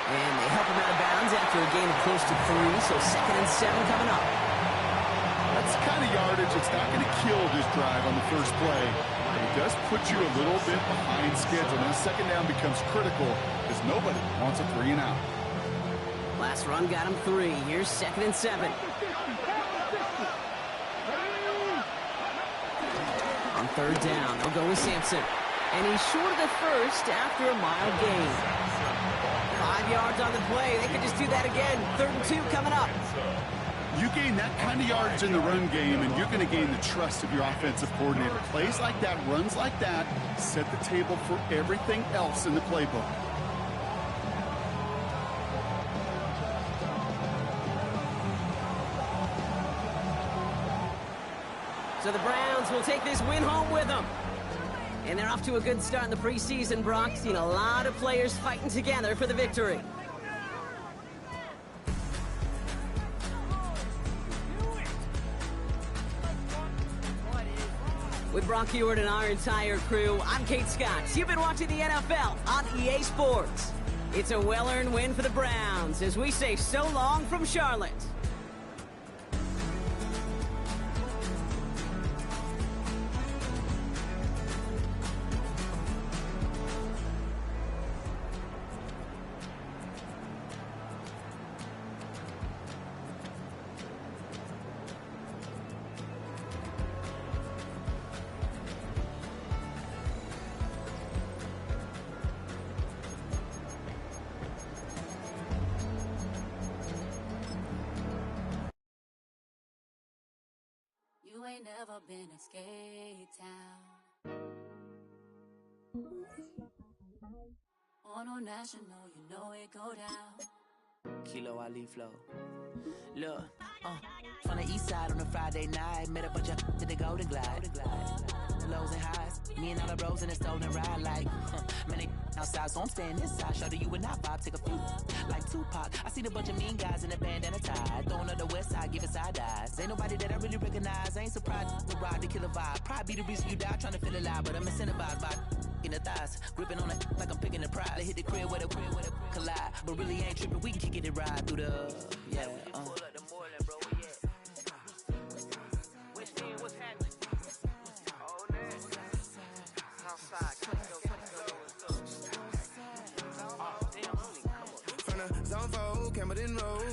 And they help him out of bounds after a gain of close to 3, so 2nd and 7 coming up. That's the kind of yardage. It's not going to kill this drive on the first play, but it does put you a little bit behind schedule. And the second down becomes critical because nobody wants a 3 and out. Last run got him 3. Here's 2nd and 7. On third down, they'll go with Sampson. And he's short of the first after a mile gain. 5 yards on the play. They could just do that again. 3rd and 2 coming up. You gain that kind of yardage in the run game, and you're going to gain the trust of your offensive coordinator. Plays like that, runs like that, set the table for everything else in the playbook. So the Browns will take this win home with them. And they're off to a good start in the preseason, Brock. Seen a lot of players fighting together for the victory. With Brock Heward and our entire crew, I'm Kate Scott. You've been watching the NFL on EA Sports. It's a well-earned win for the Browns as we say so long from Charlotte. You ain't never been a skate town. On national, you know it go down. Kilo Ali flow. Look, from the east side on a Friday night, met a bunch of to the Golden Glide. The lows and highs, me and all the bros in the stolen ride like, man, they outside, so I'm staying inside. Show to you and I vibe, take a few like Tupac. I seen a bunch of mean guys in a bandana tie, throwing up the west side, giving side eyes. Ain't nobody that I really recognize. I ain't surprised to ride the killer vibe. Probably be the reason you die trying to feel alive, but I'm incentivized by in the thighs, gripping on it like I'm picking the prize. They hit the crib where the collide, but really ain't tripping. We can kick it and ride through the Pull up the Moreland, bro. Where you at? What's in? What's happening? Oh, man. Outside, Cle Car. Oh, damn, homie, come on. From the zone 4, Campbellton Road.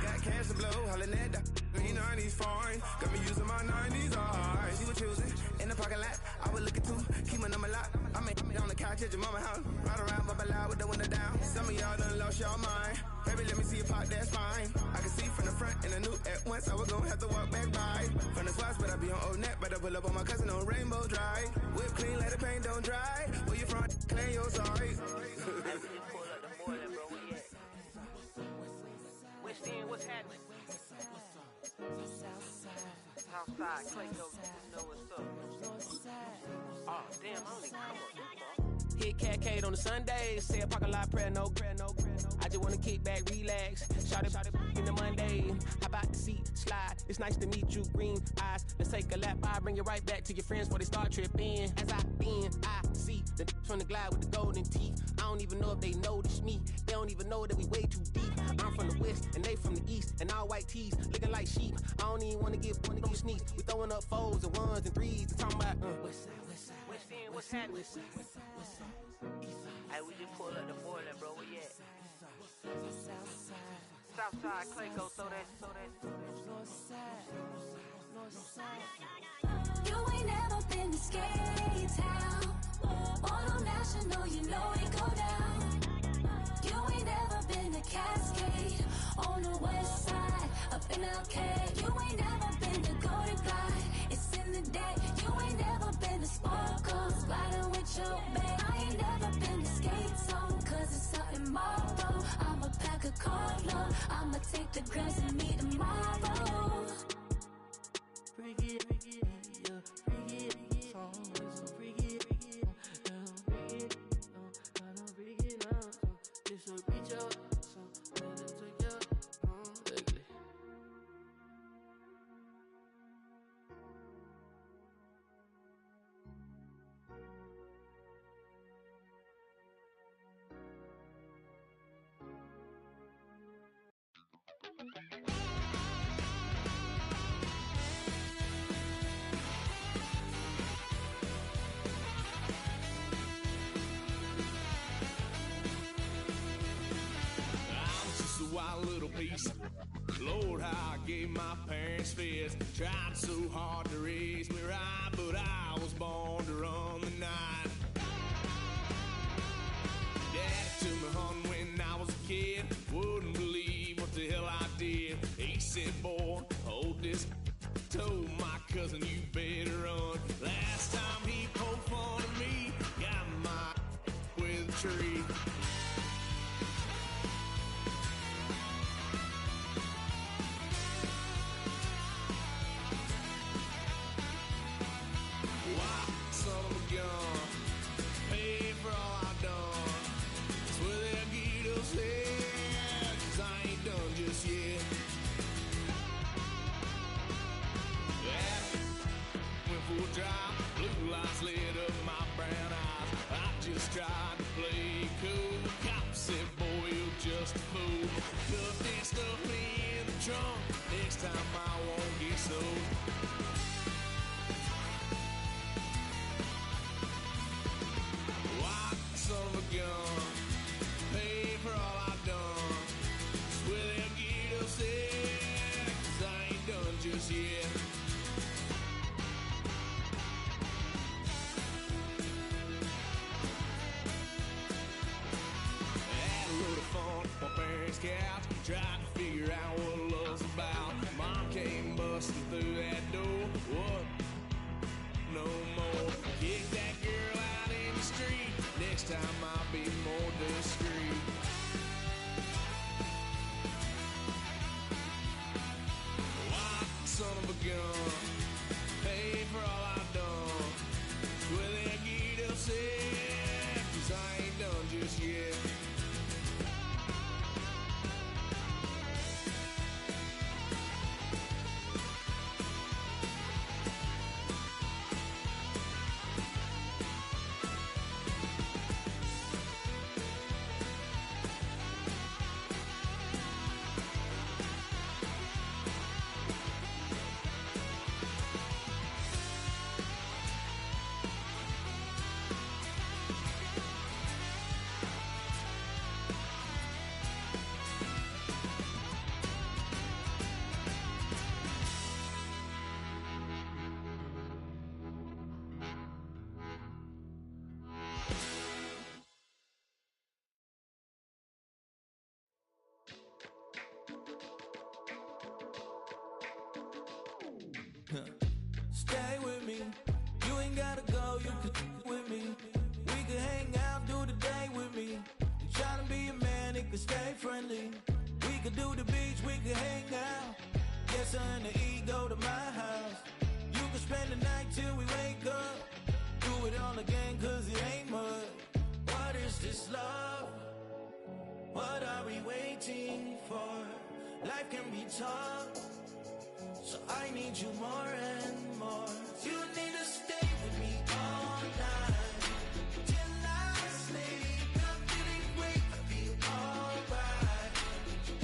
Got cash to blow, hollin' at the green 90s foreign. Got me using my 90s, alright. She was choosing in the parking lot. I was looking too, keep my number locked. I made on the couch at your mama house. Ride around, bubble loud with the window down. Some of y'all done lost y'all mind. Baby, let me see you pop, that's fine. I can see from the front and I knew at once I was gonna have to walk back by. From the spots, but I be on Old Neck. Better pull up on my cousin on Rainbow Drive. Whip clean, let the paint don't dry. Where you from? Clean your sorry. Pull up the Moreland, bro. Where you at? What's in? What's happening? Southside, Cle Car. You know what's up. Oh, damn, homie, come on. hit Cat on the Sundays. Say a parking lot prayer, no. I just wanna kick back, relax. Shout it in the Monday. How about the seat slide? It's nice to meet you, green eyes. Let's take a lap. I bring you right back to your friends before they start tripping. As I see the from the glide with the golden teeth. I don't even know if they notice me. They don't even know that we way too deep. I'm from the west and they from the east, and all white tees looking like sheep. I don't even wanna get sneak. We throwing up fours and ones and threes and talking about West End, what's happening? Hey, we just pulled up the Moreland, bro. Where you at? Southside, Cle Car, throw that. You ain't never been to Skate Town. On National, you know it go down. You ain't never been to Cascade. On the west side, up in Arcade. You ain't never been to Golden Glide. It's in the day. You ain't never been to Sparkles, riding with your babe. I ain't never been to Skate Zone, cause it's out in Marlboro. I'ma pack a carload. I'ma take the grams and meet tomorrow. Bring it, yeah, bring it, song, so bring it, bring it out, this will reach out, so let it take out, ugly. Wild little piece. Lord, how I gave my parents fist. Tried so hard to raise me right, but I was born to run the night. Dad took me home when I was a kid. Wouldn't believe what the hell I did. He said, boy, hold this. Told my cousin, you better run. Last time he poked fun at me, got my with a tree. Son of a gun, pay for all I've done. That's where they'll get us head, 'cause I ain't done just yet. After went for a drive, blue lights lit up my brown eyes. I just tried to play cool. Cop said, boy, you're just a fool. Cuffed and stuffed me in the trunk. Next time I won't get sold. Son of a gun, pay for all I've done. Swear they'll get us there, 'cause I ain't done just yet. Had a little fun on my parents' couch, tried to figure out what love's about. Mom came busting through that door. What? No more. Kicked that girl out in the street. time I'll be more discreet. White son of a gun, pay for all I've done. Well, they get upset, 'cause I ain't done just yet. Stay with me, you ain't gotta go, you could with me. We could hang out, do the day with me. And tryna be a man, it could stay friendly. We could do the beach, we could hang out. Get something to eat, go to my house. You could spend the night till we wake up. Do it all again, 'cause it ain't mud. What is this love? What are we waiting for? Life can be tough, so I need you more and more. You need to stay with me all night till I sleep. I'm feeling great, I'll be alright.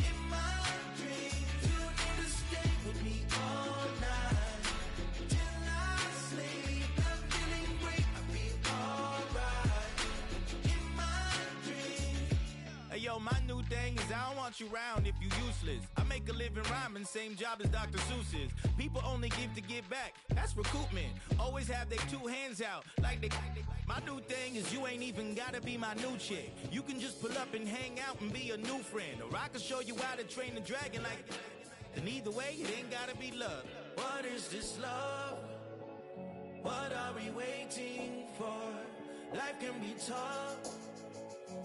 In my dreams, you need to stay with me all night till I sleep. I'm feeling great, I'll be alright. In my dreams. Hey yo, my new thing is I don't want you round if you useless. I make a living rhyming, same job as Dr. Seuss's. People only give to give back, that's recoupment. Always have their two hands out, like they. My new thing is you ain't even gotta be my new chick. You can just pull up and hang out and be a new friend. Or I can show you how to train the dragon like. And either way, it ain't gotta be love. What is this love? What are we waiting for? Life can be tough,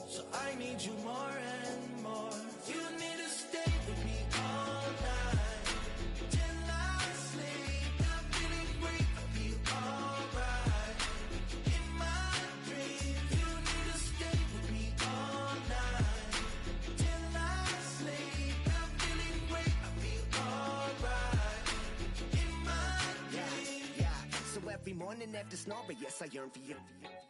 so I need you more and more. You need to stay with me all night till I sleep. I'm feeling great, I'll be alright. In my dreams, you need to stay with me all night till I sleep. I'm feeling great, I'll be alright. In my dreams. Yeah. So every morning after snoring, yes, I yearn for you.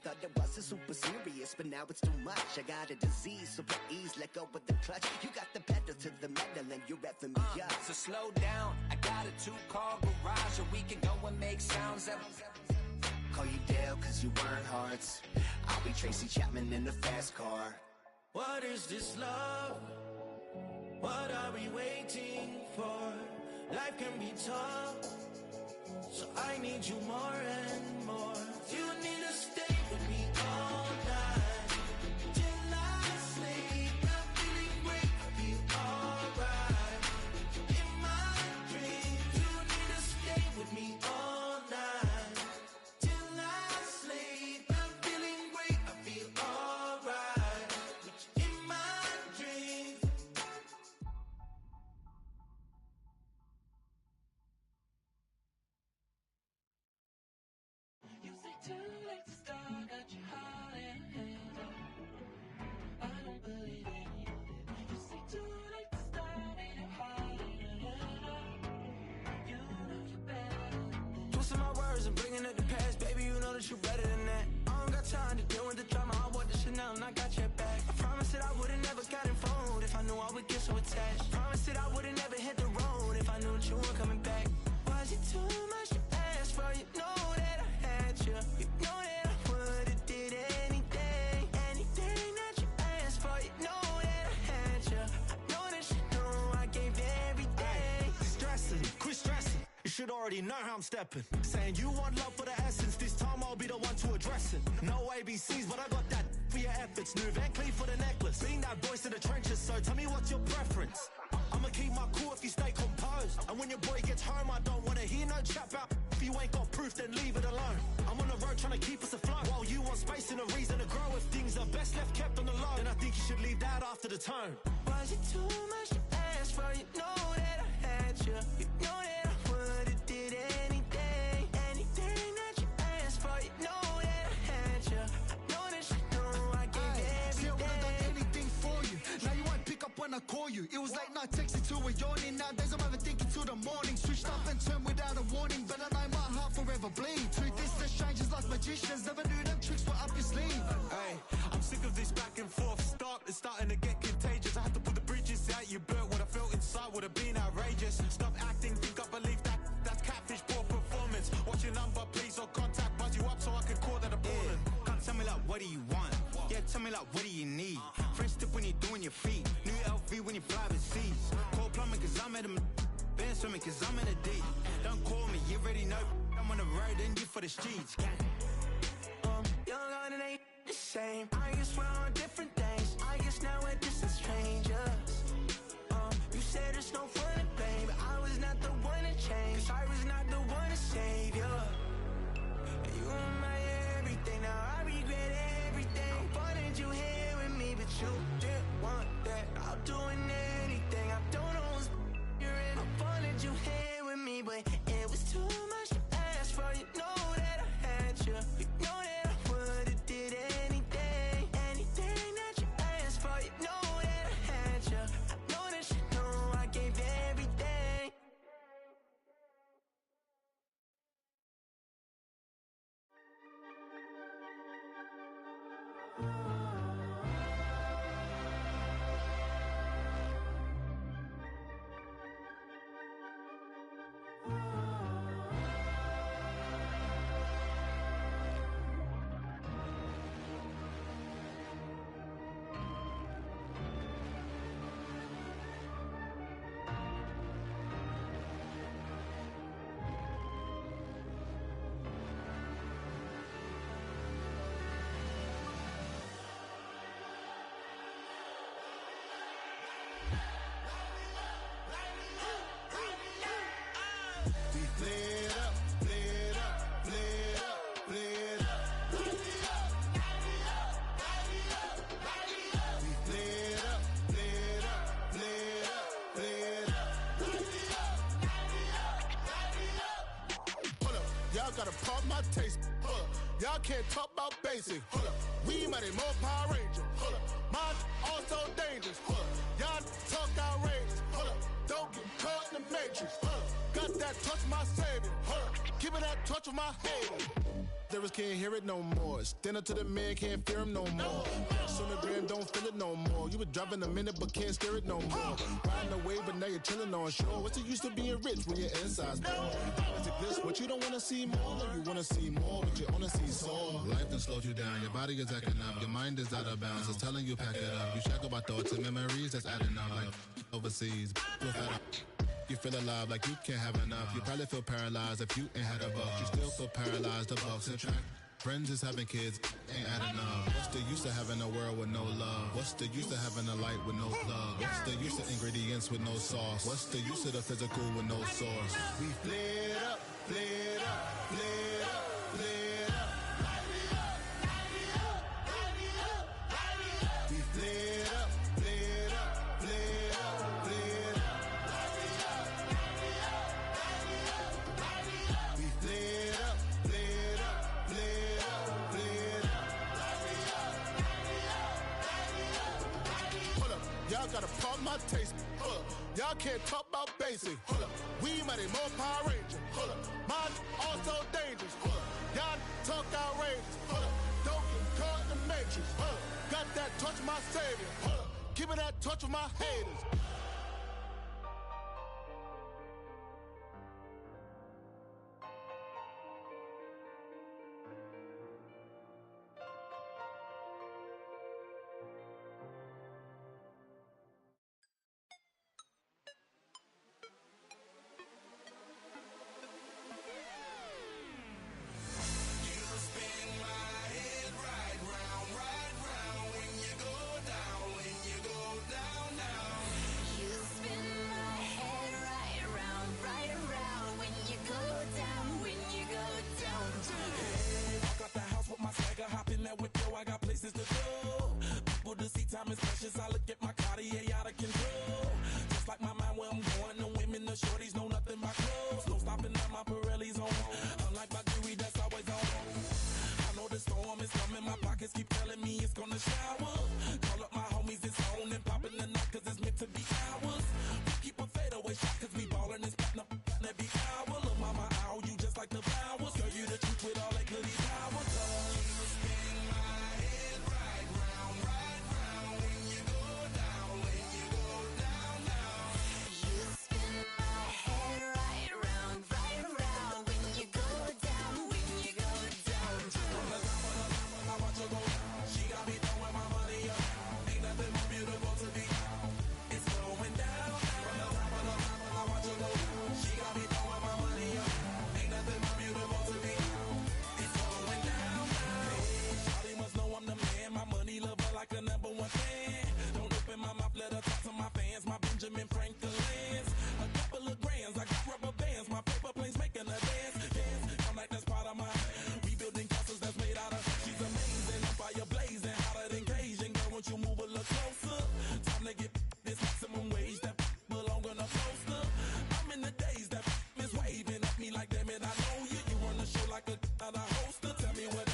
Thought it wasn't super serious, but now it's too much. I got a disease, so please let go with the clutch. You got the pedal to the metal and you're revving me up. So slow down, I got a 2-car garage, and we can go and make sounds that. Call you Dale, 'cause you burn hearts. I'll be Tracy Chapman in the fast car. What is this love? What are we waiting for? Life can be tough, so I need you more and more. You need to stay with me all night till I sleep. I'm feeling great, I'll be alright. In my dreams, you need to stay with me all night till I sleep. I'm feeling great, I'll be alright. In my dreams. You say too late to start, got your heart in hand. I don't believe any of it. You say too late to start, ain't your heart in hand. You know you're better than that. Twisting my words and bringing up the past, baby, you know that you're better than that. I don't got time to deal with the drama, I want the Chanel and I got your back. I promised that I would've never gotten phoned if I knew I would get so attached. Promised that I would've never hit the road if I knew that you weren't coming back. Was it too much to ask for? You know that I had you. You know that I would've did anything, anything that you asked for. You know that I had you. I know that you know I gave everything. Stressing, quit stressing. You should already know how I'm stepping. Saying you want love for the essence, this time I'll be the one to address it. No ABCs, but I got that for your efforts. New Van Cleef for the necklace. Being that voice in the trenches, so tell me what's your preference. I'ma keep my cool if you stay composed. And when your boy gets home, I don't wanna hear no chat about If you ain't got proof, then leave it alone. I'm on the road trying to keep us afloat, while you want space and a reason to grow. If things are best left kept on the low, then I think you should leave that after the tone. Was it too much to ask for? You know that I had you. You know that I would've did anything. Anything that you asked for. You know that I had you. I know that you know I gave you everything. See, I would've done anything for you. Now you won't pick up when I call you. It was late night texting till we're yawning. Nowadays I'm overthinking till the morning. Switched up and turned without a warning, but I know my heart forever bleed. Truth is that strangers like magicians never knew them tricks were up your sleeve. Hey, I'm sick of this back and forth. It's starting to get contagious. I had to put the bridges out you built. What I felt inside would have been outrageous. Stop acting, think I believe that. That's catfish, poor performance. What's your number, please, or contact. Buzz you up so I can call that a ballin'. Can't tell me like, what do you want? Yeah, tell me like, what do you need? Fresh tip when you're doing your feet. New LV when you fly overseas. Call plumbing cause I'm at a been swimming cause I'm in a deep. Don't call me, you already know. I'm on the road and you for the streets. Young on it ain't the same. I guess we're on different things. I guess now we're distant strangers. You said there's no fun to blame, but I was not the one to change. Cause I was not the one to save you. You were my everything, now I regret everything. I wanted you here with me, but you didn't want that. I'll do anything, I don't know what's you're in. I wanted you here with me, but it was too much to ask for. You know that I had you. You know that I would've did anything. Anything that you asked for. You know that I had you. I know that you know I gave everything. Y'all gotta pump my taste. Y'all can't talk about basic. We mighty more Power Ranger. Mine also dangerous. Y'all talk outrageous. Don't get caught in the matrix. Got that touch my savior. Give me that touch of my haters. Lyrics can't hear it no more. Stand up to the man, can't fear him no more. Sonogram don't feel it no more. You were driving a minute but can't steer it no more. Riding away but now you're chilling on shore. What's the use of being rich when your inside's poor? Is it this what you don't wanna see more? No, you wanna see more but you wanna see soul. Life done slowed you down, your body is acting up. Your mind is out of bounds, it's telling you pack it up. You shackle by thoughts and memories that's adding up. Like overseas, you feel alive like you can't have enough. You probably feel paralyzed if you ain't had a buck. You still feel paralyzed, the bucks attract. Friends is having kids, ain't adding up. What's the use of having a world with no love? What's the use of having a light with no plug? What's the use of ingredients with no sauce? What's the use of the physical with no source? We flared up, flared up, flared up, flared up. We flared up, flared up, flared up, flared up. We flared up, flared up, flared up, flared up. Hold up, y'all gotta pump my taste. Hold up, y'all can't talk about basic. Hold up, we mighty more Power Ranger. Hold up, mine also dangerous. Hold up, y'all talk outrageous. Hold up, don't get caught in the matrix. Hold up, got that touch of my savior. Hold up, give me that touch of my haters. business to do. People to see time is precious. I look at my Cartier out of control. Just like my mind where I'm going. The women, the shorties know nothing but clothes. No stopping at my Pirelli's on. Unlike my jewelry that's always on. I know the storm is coming. My pockets keep telling me it's gonna shower. Call up my homies, it's on and popping the night cause it's meant to be ours. We keep a fadeaway shot cause we ballin' and spittin' up every hour. Look mama, I owe you just like the flowers. Girl, you the truth with all that goodies power. You spin my head right round when you go down, when you go down, down. You spin my head right round when you go down, when you go down. From the top of the top, I watch her go down. She got me throwing my money up. Ain't nothing more beautiful to me. It's going down. From the top of the top, I watch her go down. She got me throwing my money up. Ain't nothing more beautiful to me. It's going down. Hey, Shawty must know I'm the man. My money lover like a number one fan. Don't open my mouth, let her talk to my fans. My Benjamin Franklin's. A couple of grands, I got rubber bands. My paper planes making a dance. Dance, I'm like that's part of my. We building castles that's made out of. She's amazing, I'm fire blazing, hotter than Cajun. Girl, won't you move a little closer? Time to get this maximum wage that belong on a poster. I'm in the days that is waving at me like damn it, I know you. You run the show like a hoster. Tell me what